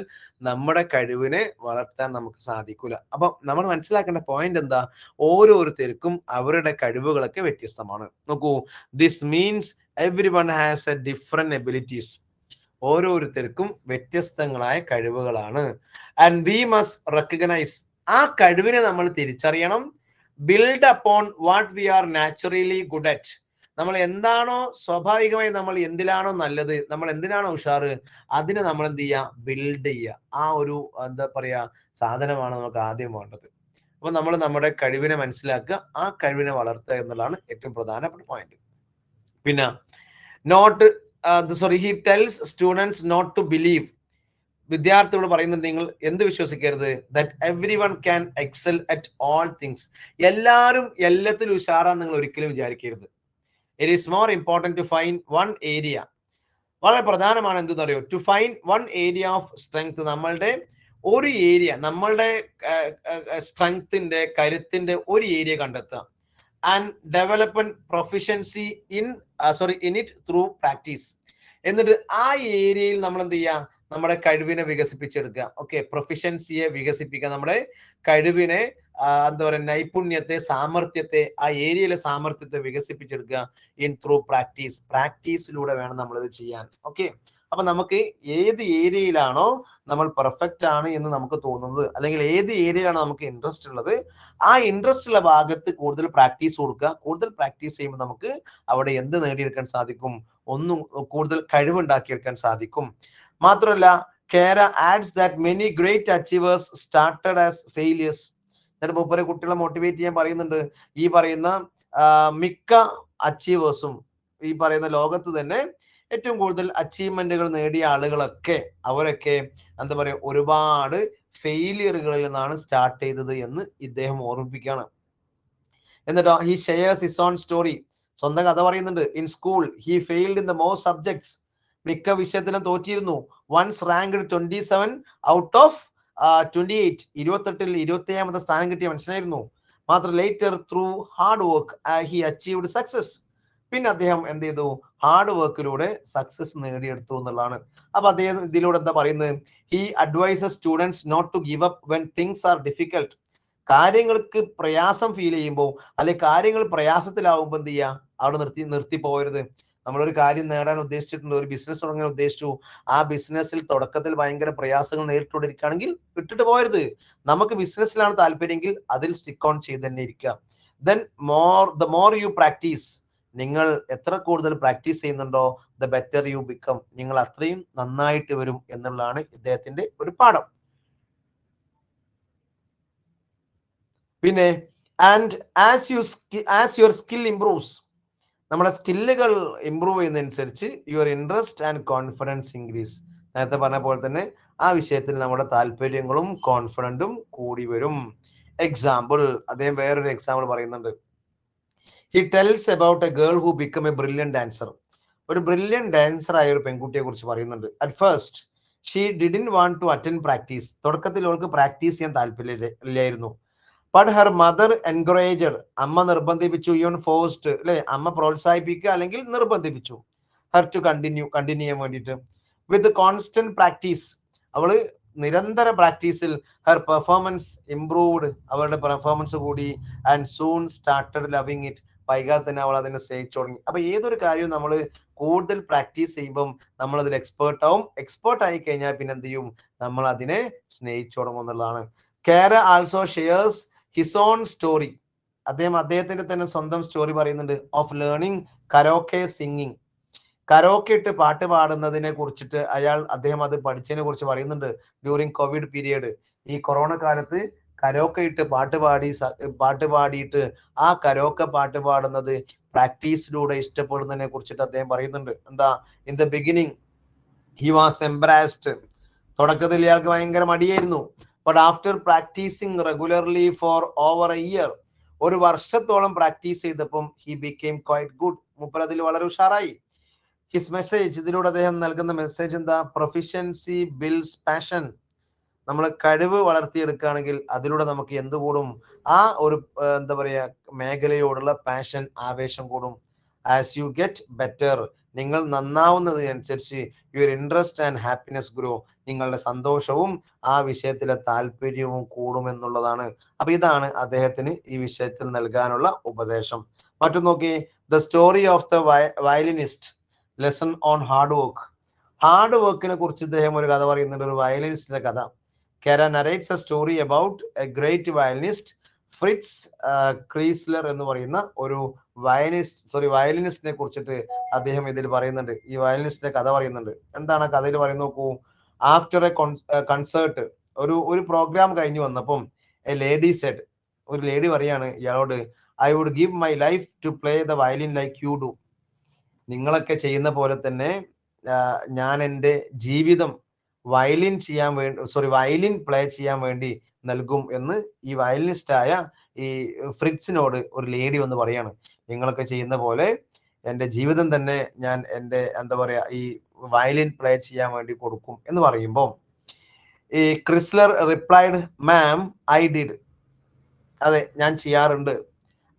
നമ്മുടെ കഴിവിനെ വളർത്താൻ നമുക്ക് സാധിക്കൂല. അപ്പൊ നമ്മൾ മനസ്സിലാക്കേണ്ട പോയിന്റ് എന്താ, ഓരോരുത്തർക്കും അവരുടെ കഴിവുകളൊക്കെ വ്യത്യസ്തമാണ്. നോക്കൂ, this means every one has A different abilities. ഓരോരുത്തർക്കും വ്യത്യസ്തങ്ങളായ കഴിവുകളാണ്. ആൻഡ് വി മസ്റ്റ് റെക്കഗ്നൈസ്, ആ കഴിവിനെ നമ്മൾ തിരിച്ചറിയണം. Build upon what we are naturally good at. നമ്മൾ എന്താണോ സ്വാഭാവികമായി നമ്മൾ എന്തിലാണോ നല്ലത്, നമ്മൾ എന്തിനാണോ ഉഷാറ്, അതിനെ നമ്മൾ എന്ത് ചെയ്യുക, ബിൽഡ് ചെയ്യുക. ആ ഒരു എന്താ പറയാ സാധനമാണ് നമുക്ക് ആദ്യം വേണ്ടത്. അപ്പൊ നമ്മൾ നമ്മുടെ കഴിവിനെ മനസ്സിലാക്കുക, ആ കഴിവിനെ വളർത്തുക എന്നുള്ളതാണ് ഏറ്റവും പ്രധാനപ്പെട്ട പോയിന്റ്. പിന്നെ not he tells students not to believe. വിദ്യാർത്ഥികളോട് പറയുന്നുണ്ട്, നിങ്ങൾ എന്ത് വിശ്വസിക്കരുത്, that everyone can excel at all things. എല്ലാവരും എല്ലാത്തിലും ഉഷാറാന്ന് നിങ്ങൾ ഒരിക്കലും വിചാരിക്കരുത്. It is more important to find one area. വളരെ പ്രധാനമാണ് എന്തെന്ന് അറിയോ, to find one area of strength. നമ്മളുടെ ഒരു ഏരിയ, നമ്മളുടെ സ്ട്രെങ്ത്തിന്റെ, കരുത്തിന്റെ ഒരു ഏരിയ കണ്ടെത്തുക. And develop proficiency in it through practice. എന്നിട്ട് ആ ഏരിയയിൽ നമ്മൾ എന്ത് ചെയ്യുക, നമ്മുടെ കഴിവിനെ വികസിപ്പിച്ചെടുക്കുക. ഓക്കെ, പ്രൊഫിഷ്യൻസിയെ വികസിപ്പിക്കുക, നമ്മുടെ കഴിവിനെ എന്താ പറയുക, നൈപുണ്യത്തെ, സാമർത്ഥ്യത്തെ, ആ ഏരിയയിലെ സാമർത്ഥ്യത്തെ വികസിപ്പിച്ചെടുക്കുക ഇൻ ത്രൂ പ്രാക്ടീസ്. പ്രാക്ടീസിലൂടെ വേണം നമ്മളിത് ചെയ്യാൻ. ഓക്കെ, അപ്പൊ നമുക്ക് ഏത് ഏരിയയിലാണോ നമ്മൾ പെർഫെക്റ്റ് ആണ് എന്ന് നമുക്ക് തോന്നുന്നത്, അല്ലെങ്കിൽ ഏത് ഏരിയയിലാണ് നമുക്ക് ഇൻട്രസ്റ്റ് ഉള്ളത്, ആ ഇൻട്രസ്റ്റ് ഉള്ള ഭാഗത്ത് കൂടുതൽ പ്രാക്ടീസ് കൊടുക്കുക. കൂടുതൽ പ്രാക്ടീസ് ചെയ്യുമ്പോൾ നമുക്ക് അവിടെ എന്ത് നേടിയെടുക്കാൻ സാധിക്കും, ഒന്നും കൂടുതൽ കഴിവുണ്ടാക്കിയെടുക്കാൻ സാധിക്കും. മാത്രമല്ല, Kera adds that many great achievers started as failures. എന്നിട്ട് മൂപ്പരെ കുട്ടികളെ മോട്ടിവേറ്റ് ചെയ്യാൻ പറയുന്നുണ്ട്, ഈ പറയുന്ന മിക്ക അച്ചീവേഴ്സും, ഈ പറയുന്ന ലോകത്ത് തന്നെ ഏറ്റവും കൂടുതൽ അച്ചീവ്മെന്റുകൾ നേടിയ ആളുകളൊക്കെ, അവരൊക്കെ എന്താ പറയുക, ഒരുപാട് ഫെയിലിയറുകളിൽ നിന്നാണ് സ്റ്റാർട്ട് ചെയ്തത് എന്ന് ഇദ്ദേഹം ഓർമ്മിപ്പിക്കുകയാണ്. എന്നിട്ടോ he shares his own story. സ്വന്തം കഥ പറയുന്നുണ്ട്. In school he failed in the most subjects. മിക്ക വിഷയത്തിലും തോറ്റിരുന്നു. Once ranked 27 out of 28. 28ൽ 27ാമത്തെ സ്ഥാനം കിട്ടിയ മനുഷ്യനായിരുന്നു. മാത്രം later through hard work he achieved success. പിന്നെ അദ്ദേഹം എന്ത് ചെയ്തു, ഹാർഡ് വർക്കിലൂടെ സക്സസ് നേടിയെടുത്തു എന്നുള്ളതാണ്. അപ്പൊ അദ്ദേഹം ഇതിലൂടെ എന്താ പറയുന്നത്, he advises students not to give up when things are difficult. കാര്യങ്ങൾക്ക് പ്രയാസം ഫീൽ ചെയ്യുമ്പോൾ, അല്ലെ കാര്യങ്ങൾ പ്രയാസത്തിലാവുമ്പോൾ എന്ത് ചെയ്യുക, അവിടെ നിർത്തി പോകരുത്. നമ്മളൊരു കാര്യം നേടാൻ ഉദ്ദേശിച്ചിട്ടുണ്ട്, ഒരു ബിസിനസ് തുടങ്ങാൻ ഉദ്ദേശിച്ചു, ആ ബിസിനസ്സിൽ തുടക്കത്തിൽ ഭയങ്കര പ്രയാസങ്ങൾ നേരിട്ടുകൊണ്ടിരിക്കുകയാണെങ്കിൽ വിട്ടിട്ട് പോകരുത്. നമുക്ക് ബിസിനസ്സിലാണ് താല്പര്യമെങ്കിൽ അതിൽ സ്റ്റിക്ക് ഓൺ ചെയ്ത് തന്നെ ഇരിക്കുക. Then the more you practise, നിങ്ങൾ എത്ര കൂടുതൽ പ്രാക്ടീസ് ചെയ്യുന്നുണ്ടോ, ദ ബെറ്റർ യു ബിക്കം, നിങ്ങൾ അത്രയും നന്നായിട്ട് വരും എന്നുള്ളതാണ് ഇദ്ദേഹത്തിന്റെ ഒരു പാഠം. പിന്നെ and as your skill improves, നമ്മുടെ സ്കില്ലുകൾ ഇംപ്രൂവ് ചെയ്യുന്നതനുസരിച്ച് your interest and confidence increase. നേരത്തെ പറഞ്ഞ പോലെ തന്നെ ആ വിഷയത്തിൽ നമ്മുടെ താല്പര്യങ്ങളും കോൺഫിഡൻറ്റും കൂടി വരും. എക്സാമ്പിൾ, അദ്ദേഹം വേറൊരു എക്സാമ്പിൾ പറയുന്നുണ്ട്. He tells about a girl who become a brilliant dancer. ഒരു ബ്രില്യന്റ് ഡാൻസർ ആയ ഒരു പെൺകുട്ടിയെ കുറിച്ച് പറയുന്നുണ്ട്. At first she didn't want to attend practice. തുടക്കത്തിൽ അവൾക്ക് പ്രാക്ടീസ് ചെയ്യാൻ താല്പര്യമില്ലായിരുന്നു. ബട്ട് ഹെർ മദർ എൻകറേജഡ്, അമ്മ നിർബന്ധിപ്പിച്ചു, യൂൺ ഫോഴ്സ്ഡ്, അല്ലെ, അമ്മ പ്രോത്സാഹിപ്പിക്കുക അല്ലെങ്കിൽ നിർബന്ധിപ്പിച്ചു, ഹെർ ടു കണ്ടിന്യൂ ചെയ്യാൻ വേണ്ടിയിട്ട്. വിത്ത് കോൺസ്റ്റന്റ് പ്രാക്ടീസ്, അവള് നിരന്തര പ്രാക്ടീസിൽ ഹെർ പെർഫോമൻസ് ഇംപ്രൂവ്ഡ്, അവളുടെ പെർഫോമൻസ് കൂടി. And soon started loving it, വൈകാതെ തന്നെ അവൾ അതിനെ സ്നേഹിച്ചു തുടങ്ങി. അപ്പൊ ഏതൊരു കാര്യവും നമ്മൾ കൂടുതൽ പ്രാക്ടീസ് ചെയ്യുമ്പം നമ്മൾ അതിൽ എക്സ്പേർട്ട് ആവും. എക്സ്പേർട്ട് ആയി കഴിഞ്ഞാൽ പിന്നെ എന്ത് ചെയ്യും, നമ്മൾ അതിനെ സ്നേഹിച്ചു തുടങ്ങും എന്നുള്ളതാണ്. കേര also shares his own story. അദ്ദേഹത്തിന്റെ തന്നെ സ്വന്തം സ്റ്റോറി പറയുന്നുണ്ട്. Of learning karaoke singing. Karaoke ഇട്ട് പാട്ട് പാടുന്നതിനെ കുറിച്ചിട്ട് അദ്ദേഹം അത് പഠിച്ചതിനെ കുറിച്ച് പറയുന്നുണ്ട്. ഡ്യൂറിങ് കോവിഡ് പീരിയഡ്, ഈ കൊറോണ കാലത്ത് കരോക്കെ ഇട്ട് പാട്ട് പാടിയിട്ട് ആ കരോക്കെ പാട്ട് പാടുന്നത് പ്രാക്ടീസിലൂടെ ഇഷ്ടപ്പെടുന്നതിനെ കുറിച്ചിട്ട് അദ്ദേഹം പറയുന്നുണ്ട്. എന്താ, in the beginning he was embarrassed. തുടക്കത്തിൽ ഇയാൾക്ക് ഭയങ്കര മടിയായിരുന്നു. But after practicing regularly for over a year, ഒരു വർഷത്തോളം പ്രാക്ടീസ് ചെയ്തപ്പം ഹി ബിക്കെയിം ക്വൈറ്റ് ഗുഡ്. മൂപ്പർ അതിൽ വളരെ ഉഷാറായി. ഹിസ് മെസ്സേജ്, ഇതിലൂടെ അദ്ദേഹം നൽകുന്ന മെസ്സേജ് എന്താ, പ്രൊഫിഷ്യൻസി ബിൽഡ്സ് പാഷൻ. നമ്മൾ കഴിവ് വളർത്തിയെടുക്കുകയാണെങ്കിൽ അതിലൂടെ നമുക്ക് എന്ത് കൂടും? ആ ഒരു എന്താ പറയാ മേഖലയോടുള്ള പാഷൻ, ആവേശം കൂടും. ആസ് യു ഗെറ്റ് ബെറ്റർ, നിങ്ങൾ നന്നാവുന്നതിനനുസരിച്ച് your interest and happiness grow, നിങ്ങളുടെ സന്തോഷവും ആ വിഷയത്തിലെ താല്പര്യവും കൂടുമെന്നുള്ളതാണ്. അപ്പൊ ഇതാണ് അദ്ദേഹത്തിന് ഈ വിഷയത്തിൽ നൽകാനുള്ള ഉപദേശം. മറ്റു നോക്കി, the story of the violinist, lesson on hard work. Hard വർക്കിനെ കുറിച്ച് ഇദ്ദേഹം ഒരു കഥ പറയുന്നുണ്ട്, ഒരു വയലിനിസ്റ്റിന്റെ കഥ. Khera narrates a story about a great violinist Fritz Kreisler എന്ന് പറയുന്ന ഒരു വയലിനിസ്റ്റിനെ കുറിച്ചിട്ട് അദ്ദേഹം ഇതിൽ പറയുന്നുണ്ട്. ഈ വയലിനിസ്റ്റിന്റെ കഥ പറയുന്നുണ്ട്. എന്താണ് ആ കഥയിൽ പറയുന്നത് നോക്കൂ. ആഫ്റ്റർ എ കൺസേർട്ട്, ഒരു പ്രോഗ്രാം കഴിഞ്ഞു വന്നപ്പം എ ലേഡി സെഡ്, ഒരു ലേഡി പറയാണ് ഇയാളോട്, I would give my life to play the violin like you do. നിങ്ങളൊക്കെ ചെയ്യുന്ന പോലെ തന്നെ ഞാൻ എൻ്റെ ജീവിതം വയലിൻ പ്ലേ ചെയ്യാൻ വേണ്ടി നൽകും എന്ന് ഈ വയലിനിസ്റ്റായ ഈ ഫ്രിറ്റ്സിനോട് ഒരു ലേഡി വന്ന് പറയാണ്. നിങ്ങളൊക്കെ ചെയ്യുന്ന പോലെ എൻ്റെ ജീവിതം തന്നെ ഞാൻ എൻ്റെ എന്താ പറയാ ഈ വയലിൻ പ്ലേ ചെയ്യാൻ വേണ്ടി കൊടുക്കും എന്ന് പറയുമ്പോൾ ഈ Chrysler replied, ma'am I did, അതെ ഞാൻ ചെയ്യാറുണ്ട്.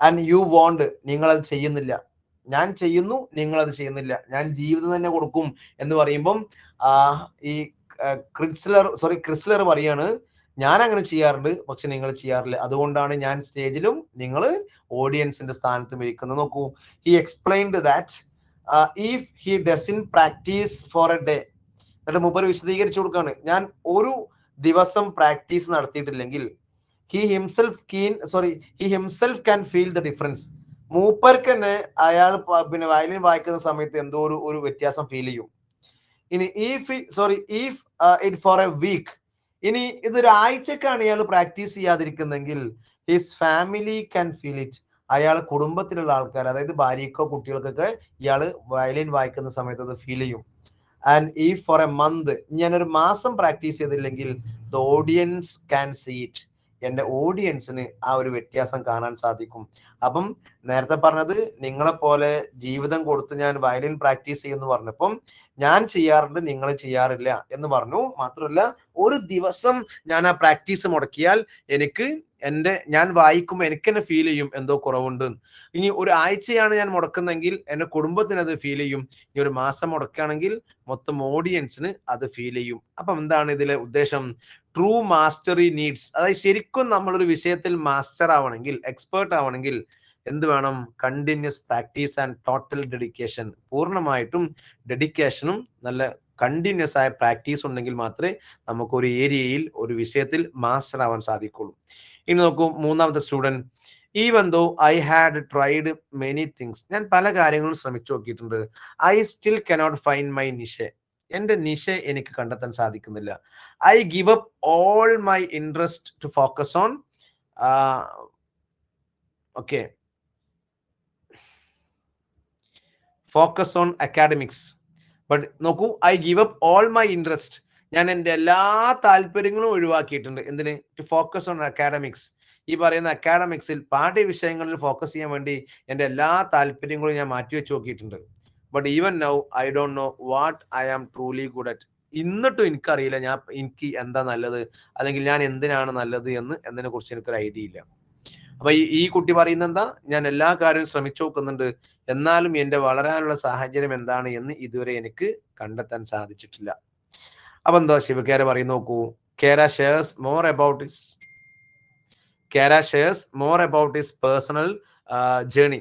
ആൻഡ് യു വോണ്ട്, നിങ്ങളത് ചെയ്യുന്നില്ല. ഞാൻ ചെയ്യുന്നു, നിങ്ങളത് ചെയ്യുന്നില്ല. ഞാൻ ജീവിതം തന്നെ കൊടുക്കും എന്ന് പറയുമ്പം ഈ ക്രിസ്ലർ പറയാണ്, ഞാൻ അങ്ങനെ ചെയ്യാറുണ്ട്, പക്ഷെ നിങ്ങൾ ചെയ്യാറില്ല. അതുകൊണ്ടാണ് ഞാൻ സ്റ്റേജിലും നിങ്ങൾ ഓഡിയൻസിന്റെ സ്ഥാനത്തും ഇരിക്കുന്നത്. നോക്കൂ, he explained that if he doesn't practice for A day, എന്നിട്ട് മൂപ്പർ വിശദീകരിച്ചു കൊടുക്കാണ്, ഞാൻ ഒരു ദിവസം practice നടത്തിയിട്ടില്ലെങ്കിൽ he himself can feel the difference. മൂപ്പർക്ക് തന്നെ അയാൾ പിന്നെ വയലിൻ വായിക്കുന്ന സമയത്ത് എന്തോ ഒരു വ്യത്യാസം ഫീൽ ചെയ്യും. ഇനി if it for a week, ഇനി ഇതൊരാഴ്ചക്കാണ് ഇയാൾ പ്രാക്ടീസ് ചെയ്യാതിരിക്കുന്നെങ്കിൽ his family can feel it, അയാൾ കുടുംബത്തിലുള്ള ആൾക്കാർ, അതായത് ഭാര്യക്കോ കുട്ടികൾക്കൊക്കെ ഇയാൾ വയലിൻ വായിക്കുന്ന സമയത്ത് അത് ഫീൽ ചെയ്യും. And if for a month, ഞാനൊരു മാസം പ്രാക്ടീസ് ചെയ്തില്ലെങ്കിൽ the audience can see it, എന്റെ ഓഡിയൻസിന് ആ ഒരു വ്യത്യാസം കാണാൻ സാധിക്കും. അപ്പം നേരത്തെ പറഞ്ഞത് നിങ്ങളെ പോലെ ജീവിതം കൊടുത്ത് ഞാൻ വയലിൻ പ്രാക്ടീസ് ചെയ്യുമെന്ന് പറഞ്ഞപ്പം ഞാൻ ചെയ്യാറുണ്ട്, നിങ്ങൾ ചെയ്യാറില്ല എന്ന് പറഞ്ഞു. മാത്രമല്ല ഒരു ദിവസം ഞാൻ ആ പ്രാക്ടീസ് മുടക്കിയാൽ ഞാൻ വായിക്കുമ്പോൾ എനിക്ക് തന്നെ ഫീൽ ചെയ്യും എന്തോ കുറവുണ്ട്. ഇനി ഒരു ആഴ്ചയാണ് ഞാൻ മുടക്കുന്നെങ്കിൽ എന്റെ കുടുംബത്തിന് അത് ഫീൽ ചെയ്യും. ഇനി ഒരു മാസം മുടക്കുകയാണെങ്കിൽ മൊത്തം ഓഡിയൻസിന് അത് ഫീൽ ചെയ്യും. അപ്പം എന്താണ് ഇതിലെ ഉദ്ദേശം? ട്രൂ മാസ്റ്ററി നീഡ്സ്, അതായത് ശരിക്കും നമ്മളൊരു വിഷയത്തിൽ മാസ്റ്റർ ആവണമെങ്കിൽ, എക്സ്പേർട്ട് ആവണമെങ്കിൽ എന്ത് വേണം? Continuous practice and total dedication. പൂർണ്ണമായിട്ടും ഡെഡിക്കേഷനും നല്ല കണ്ടിന്യൂസ് ആയ പ്രാക്ടീസ് ഉണ്ടെങ്കിൽ മാത്രമേ നമുക്ക് ഒരു ഏരിയയിൽ, ഒരു വിഷയത്തിൽ മാസ്റ്റർ ആവാൻ സാധിക്കുള്ളൂ. ഇനി നോക്കൂ, മൂന്നാമത്തെ student, even though I had tried many things, ഞാൻ പല കാര്യങ്ങളും ശ്രമിച്ചു നോക്കിയിട്ടുണ്ട്. I still cannot find my niche, എന്റെ നിഷ എനിക്ക് കണ്ടെത്താൻ സാധിക്കുന്നില്ല. I give up all my interest to focus on academics. But നോക്കൂ, I give up all my interest, ഞാൻ എൻ്റെ എല്ലാ താല്പര്യങ്ങളും ഒഴിവാക്കിയിട്ടുണ്ട്. എന്തിന്? To focus on academics. ഈ പറയുന്ന അക്കാഡമിക്സിൽ പാഠ്യവിഷയങ്ങളിൽ ഫോക്കസ് ചെയ്യാൻ വേണ്ടി എൻ്റെ എല്ലാ താല്പര്യങ്ങളും ഞാൻ മാറ്റിവെച്ച് നോക്കിയിട്ടുണ്ട്. But even now I don't know what I am truly good at, എന്നിട്ടും എനിക്കറിയില്ല എനിക്ക് എന്താ നല്ലത്, അല്ലെങ്കിൽ ഞാൻ എന്തിനാണ് നല്ലത് എന്നതിനെ കുറിച്ച് എനിക്കൊരു ഐഡിയ ഇല്ല. അപ്പൊ ഈ കുട്ടി പറയുന്നത് എന്താ? ഞാൻ എല്ലാ കാര്യവും ശ്രമിച്ചു നോക്കുന്നുണ്ട്, എന്നാലും എന്റെ വളരാനുള്ള സാഹചര്യം എന്താണ് എന്ന് ഇതുവരെ എനിക്ക് കണ്ടെത്താൻ സാധിച്ചിട്ടില്ല. അപ്പൊ എന്താ ശിവകേര പറയുന്ന നോക്കൂ, കേര shares more about his personal journey.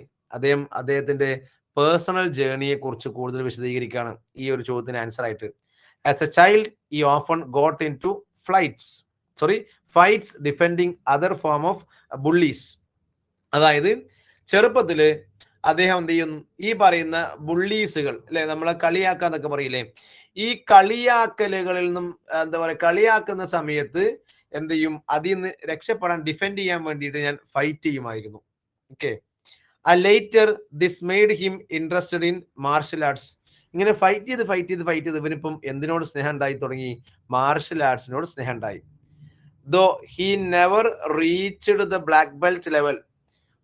അദ്ദേഹത്തിന്റെ പേഴ്സണൽ ജേർണിയെ കുറിച്ച് കൂടുതൽ വിശദീകരിക്കുകയാണ് ഈ ഒരു ചോദ്യത്തിന് ആൻസർ ആയിട്ട്. As A child he often got into fights defending other form of bullies. അതായത് ചെറുപ്പത്തില് അദ്ദേഹം എന്ത് ചെയ്യുന്നു? ഈ പറയുന്ന ബുള്ളീസുകൾ അല്ലെ, നമ്മളെ കളിയാക്കാന്നൊക്കെ പറയില്ലേ, ഈ കളിയാക്കലുകളിൽ നിന്നും എന്താ പറയുക, കളിയാക്കുന്ന സമയത്ത് എന്ത് ചെയ്യും? അതിൽ നിന്ന് രക്ഷപ്പെടാൻ, ഡിഫെൻഡ് ചെയ്യാൻ വേണ്ടിയിട്ട് ഞാൻ ഫൈറ്റ് ചെയ്യുമായിരുന്നു. Okay. Later this made him interested in martial arts. ഇങ്ങനെ ഫൈറ്റ് ചെയ്ത് ഇവനിപ്പം എന്തിനോട് സ്നേഹം ഉണ്ടായി തുടങ്ങി? മാർഷൽ ആർട്സിനോട് സ്നേഹം ഉണ്ടായി. Though he never reached the black belt level,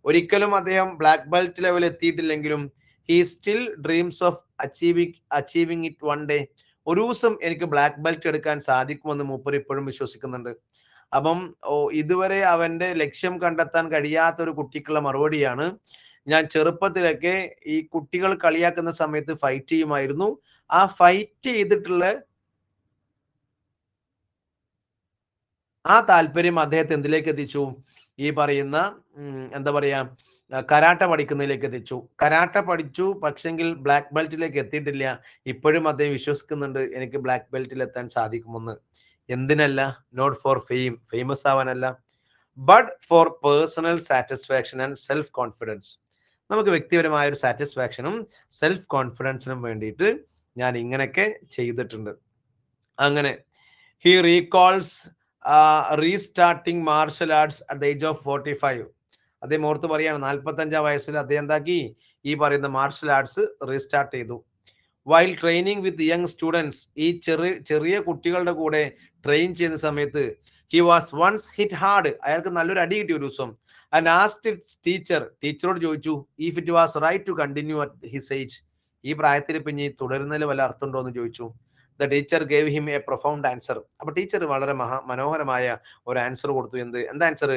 ഒരിക്കലും അദ്ദേഹം ബ്ലാക്ക് ബെൽറ്റ് ലെവൽ എത്തിയിട്ടില്ലെങ്കിലും he still dreams of achieving it one day, ഒരു ദിവസം എനിക്ക് ബ്ലാക്ക് ബെൽറ്റ് എടുക്കാൻ സാധിക്കുമെന്ന് മൂപ്പർ ഇപ്പോഴും വിശ്വസിക്കുന്നുണ്ട്. അപ്പം ഇതുവരെ അവന്റെ ലക്ഷ്യം കണ്ടെത്താൻ കഴിയാത്ത ഒരു കുട്ടിക്കുള്ള മറുപടിയാണ്, ഞാൻ ചെറുപ്പത്തിലൊക്കെ ഈ കുട്ടികൾ കളിയാക്കുന്ന സമയത്ത് ഫൈറ്റ് ചെയ്യുമായിരുന്നു. ആ ഫൈറ്റ് ചെയ്തിട്ടുള്ള ആ താല്പര്യം അദ്ദേഹത്തെ എന്തിലേക്ക് എത്തിച്ചു? ഈ പറയുന്ന എന്താ പറയാ, കരാട്ട പഠിക്കുന്നതിലേക്ക് എത്തിച്ചു. കരാട്ട പഠിച്ചു, പക്ഷെങ്കിൽ ബ്ലാക്ക് ബെൽറ്റിലേക്ക് എത്തിയിട്ടില്ല. ഇപ്പോഴും അദ്ദേഹം വിശ്വസിക്കുന്നുണ്ട് എനിക്ക് ബ്ലാക്ക് ബെൽറ്റിൽ എത്താൻ സാധിക്കുമെന്ന്. എന്തിനല്ല? നോട്ട് ഫോർ ഫെയിം, ഫേമസ് ആവാനല്ല, but for personal satisfaction and self confidence. നമുക്ക് വ്യക്തിപരമായ ഒരു സാറ്റിസ്ഫാക്ഷനും സെൽഫ് കോൺഫിഡൻസിനും വേണ്ടിയിട്ട് ഞാൻ ഇങ്ങനെയൊക്കെ ചെയ്തിട്ടുണ്ട്. അങ്ങനെ he recalls restarting martial arts at the age of 45. അദ്ദേഹം ഓർത്ത് പറയാണ്, 45-ാം വയസ്സിൽ അദ്ദേഹം എന്താക്കി? ഈ പറയുന്ന മാർഷൽ ആർട്സ് റീസ്റ്റാർട്ട് ചെയ്തു. While training with young students, ഈ ചെറിയ കുട്ടികളുടെ കൂടെ ട്രെയിൻ ചെയ്യുന്ന സമയത്ത് he was once hit hard, അയാൾക്ക് നല്ലൊരു അടി കിട്ടി ഒരു ദിവസം. ആൻഡ് ആസ്ക്ഡ് ടീച്ചറോട് ചോദിച്ചു, if it was right to continue at his age, ഈ പ്രായത്തിൽ പിന്നെ തുടരുന്നതിൽ വല്ല അർത്ഥമുണ്ടോ എന്ന് ചോദിച്ചു. The teacher gave him a profound answer. അപ്പൊ ടീച്ചർ വളരെ മനോഹരമായ ഒരു ആൻസർ കൊടുത്തു. എന്താ answer?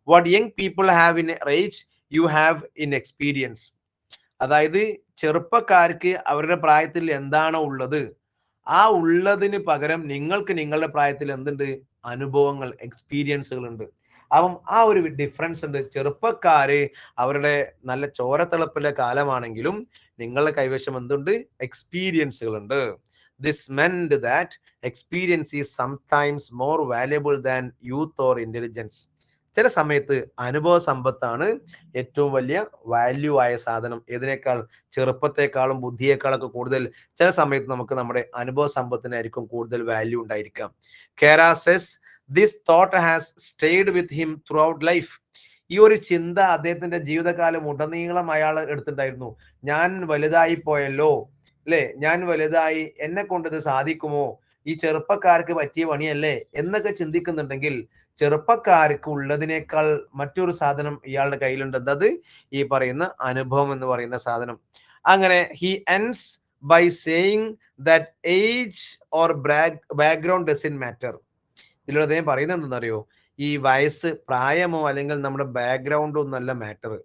What young people have in age you have in experience. അതായത് ചെറുപ്പക്കാർക്ക് അവരുടെ പ്രായത്തിൽ എന്താണോ ഉള്ളത്, ആ ഉള്ളതിന് പകരം നിങ്ങൾക്ക് നിങ്ങളുടെ പ്രായത്തിൽ എന്തുണ്ട്? അനുഭവങ്ങൾ, എക്സ്പീരിയൻസുകൾ ഉണ്ട്. അപ്പം ആ ഒരു ഡിഫറൻസ് ഉണ്ട്. ചെറുപ്പക്കാര് അവരുടെ നല്ല ചോരത്തിളപ്പിലെ കാലമാണെങ്കിലും നിങ്ങളുടെ കൈവശം എന്തുണ്ട്? എക്സ്പീരിയൻസുകൾ ഉണ്ട്. This meant that experience is sometimes more valuable than youth or intelligence. ചില സമയത്ത് അനുഭവ സമ്പത്താണ് ഏറ്റവും വലിയ വാല്യൂ ആയ സാധനം. ഏതിനേക്കാൾ? ചെറുപ്പത്തെക്കാളും ബുദ്ധിയേക്കാളൊക്കെ കൂടുതൽ ചില സമയത്ത് നമുക്ക് നമ്മുടെ അനുഭവ സമ്പത്തിനായിരിക്കും കൂടുതൽ വാല്യൂ ഉണ്ടായിരിക്കാം. Kera says this thought has stayed with him throughout life. ഈ ഒരു ചിന്ത അദ്ദേഹത്തിന്റെ ജീവിതകാലം ഉടനീളം അയാൾ എടുത്തിട്ടുണ്ടായിരുന്നു. ഞാൻ വലുതായി പോയല്ലോ, അല്ലെ, ഞാൻ വലുതായി, എന്നെ കൊണ്ട് ഇത് സാധിക്കുമോ, ഈ ചെറുപ്പക്കാർക്ക് പറ്റിയ പണിയല്ലേ എന്നൊക്കെ ചിന്തിക്കുന്നുണ്ടെങ്കിൽ ചെറുപ്പക്കാർക്ക് ഉള്ളതിനേക്കാൾ മറ്റൊരു സാധനം ഇയാളുടെ കയ്യിലുണ്ട്. എന്തത്? ഈ പറയുന്ന അനുഭവം എന്ന് പറയുന്ന സാധനം. അങ്ങനെ he ends by saying that age or background doesn't matter. ഇതിലൂടെ അദ്ദേഹം പറയുന്നത് എന്തെന്നറിയോ? ഈ വയസ്സ്, പ്രായമോ അല്ലെങ്കിൽ നമ്മുടെ ബാക്ക്ഗ്രൗണ്ടോ ഒന്നല്ല matter.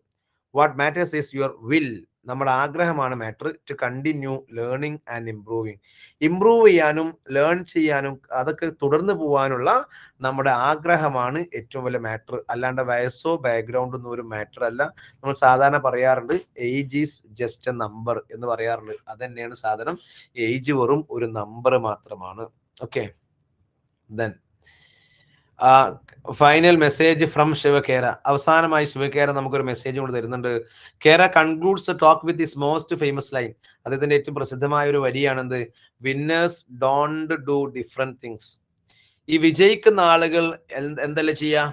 What matters is your will. നമ്മുടെ ആഗ്രഹമാണ് matter. To continue learning and improving. Improve ചെയ്യാനും ലേൺ ചെയ്യാനും അതൊക്കെ തുടർന്ന് പോകാനുള്ള നമ്മുടെ ആഗ്രഹമാണ് ഏറ്റവും വലിയ മാറ്റർ. അല്ലാണ്ട് വയസ്സോ ബാക്ക്ഗ്രൗണ്ടോ ഒന്നും ഒരു മാറ്റർ അല്ല. നമ്മൾ സാധാരണ പറയാറുണ്ട് age is just A number എന്ന് പറയാറുണ്ട്. അത് തന്നെയാണ് സാധനം. ഏജ് വെറും ഒരു നമ്പർ മാത്രമാണ്. Okay, then final message from Shiv Khera. അവസാനമായി ശിവകേര നമുക്കൊരു മെസ്സേജ് കൊണ്ട് തരുന്നുണ്ട്. Khera concludes talk with his most famous line. അദ്ദേഹത്തിന്റെ ഏറ്റവും പ്രസിദ്ധമായ ഒരു വരിയാണെന്ത്? Winners don't do different things. ഈ വിജയിക്കുന്ന ആളുകൾ എന്തല്ല ചെയ്യാ?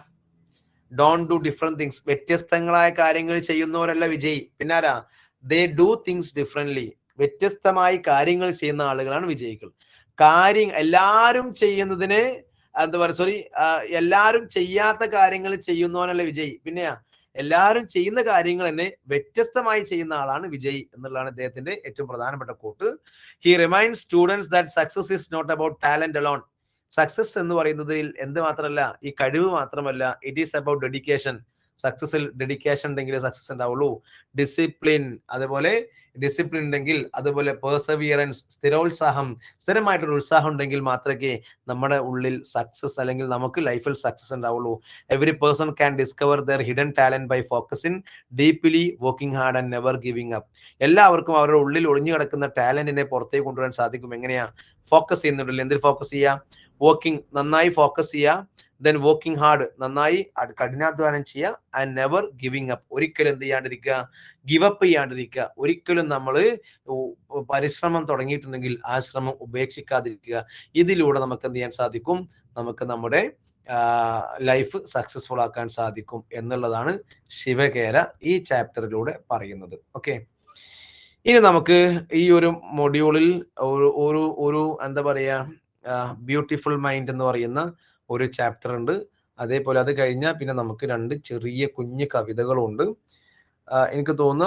Don't do different things. വ്യത്യസ്തങ്ങളായ കാര്യങ്ങൾ ചെയ്യുന്നവരല്ല വിജയി. പിന്നാരാ? They do things differently. വ്യത്യസ്തമായി കാര്യങ്ങൾ ചെയ്യുന്ന ആളുകളാണ് വിജയികൾ. എല്ലാരും ചെയ്യുന്നതിന് എന്താ പറയുക, എല്ലാരും ചെയ്യാത്ത കാര്യങ്ങൾ ചെയ്യുന്നവനല്ല വിജയി. പിന്നെയാ, എല്ലാരും ചെയ്യുന്ന കാര്യങ്ങൾ തന്നെ വ്യത്യസ്തമായി ചെയ്യുന്ന ആളാണ് വിജയി എന്നുള്ളതാണ് അദ്ദേഹത്തിന്റെ ഏറ്റവും പ്രധാനപ്പെട്ട quote. He remind students that success is not about talent alone. Success എന്ന് പറയുന്നതിൽ എന്ത് മാത്രമല്ല, ഈ കഴിവ് മാത്രമല്ല, ഇറ്റ് ഈസ് അബൌട്ട് ഡെഡിക്കേഷൻ. സക്സസിൽ ഡെഡിക്കേഷൻ ഉണ്ടെങ്കിൽ സക്സസ് ഉണ്ടാവുള്ളൂ. ഡിസിപ്ലിൻ, അതുപോലെ ഡിസിപ്ലിൻ ഉണ്ടെങ്കിൽ, അതുപോലെ പെർസവിയറൻസ്, സ്ഥിരോത്സാഹം, സ്ഥിരമായിട്ടൊരു ഉത്സാഹം ഉണ്ടെങ്കിൽ മാത്രമേ നമ്മുടെ ഉള്ളിൽ സക്സസ് അല്ലെങ്കിൽ നമുക്ക് ലൈഫിൽ സക്സസ് ഉണ്ടാവുള്ളൂ. Every person can discover their hidden talent by focusing deeply, working hard and never giving up. എല്ലാവർക്കും അവരുടെ ഉള്ളിൽ ഒളിഞ്ഞു കിടക്കുന്ന ടാലന്റിനെ പുറത്തേക്ക് കൊണ്ടുവരാൻ സാധിക്കും. എങ്ങനെയാ? ഫോക്കസ് ചെയ്യുന്നുണ്ടല്ലോ. എന്തിൽ ഫോക്കസ് ചെയ്യാം? വർക്കിംഗ്, നന്നായി ഫോക്കസ് ചെയ്യുക. ദെൻ വർക്കിംഗ് ഹാർഡ്, നന്നായി കഠിനാധ്വാനം ചെയ്യുക. ആൻഡ് നെവർ ഗിവിംഗ് അപ്പ്, ഒരിക്കലും എന്ത് ചെയ്യാണ്ടിരിക്കുക? Give up ചെയ്യാണ്ടിരിക്കുക. ഒരിക്കലും നമ്മൾ പരിശ്രമം തുടങ്ങിയിട്ടുണ്ടെങ്കിൽ ആ ശ്രമം ഉപേക്ഷിക്കാതിരിക്കുക. ഇതിലൂടെ നമുക്ക് എന്ത് ചെയ്യാൻ സാധിക്കും? നമുക്ക് നമ്മുടെ ലൈഫ് സക്സസ്ഫുൾ ആക്കാൻ സാധിക്കും എന്നുള്ളതാണ് ശിവകേര ഈ ചാപ്റ്ററിലൂടെ പറയുന്നത്. ഓക്കെ, ഇനി നമുക്ക് ഈ ഒരു മൊഡ്യൂളിൽ ഒരു എന്താ പറയാ, ബ്യൂട്ടിഫുൾ മൈൻഡ് എന്ന് പറയുന്ന ഒരു ചാപ്റ്റർ ഉണ്ട്. അതേപോലെ അത് കഴിഞ്ഞാൽ പിന്നെ നമുക്ക് 2 ചെറിയ കുഞ്ഞു കവിതകളുണ്ട്. എനിക്ക് തോന്നുന്നു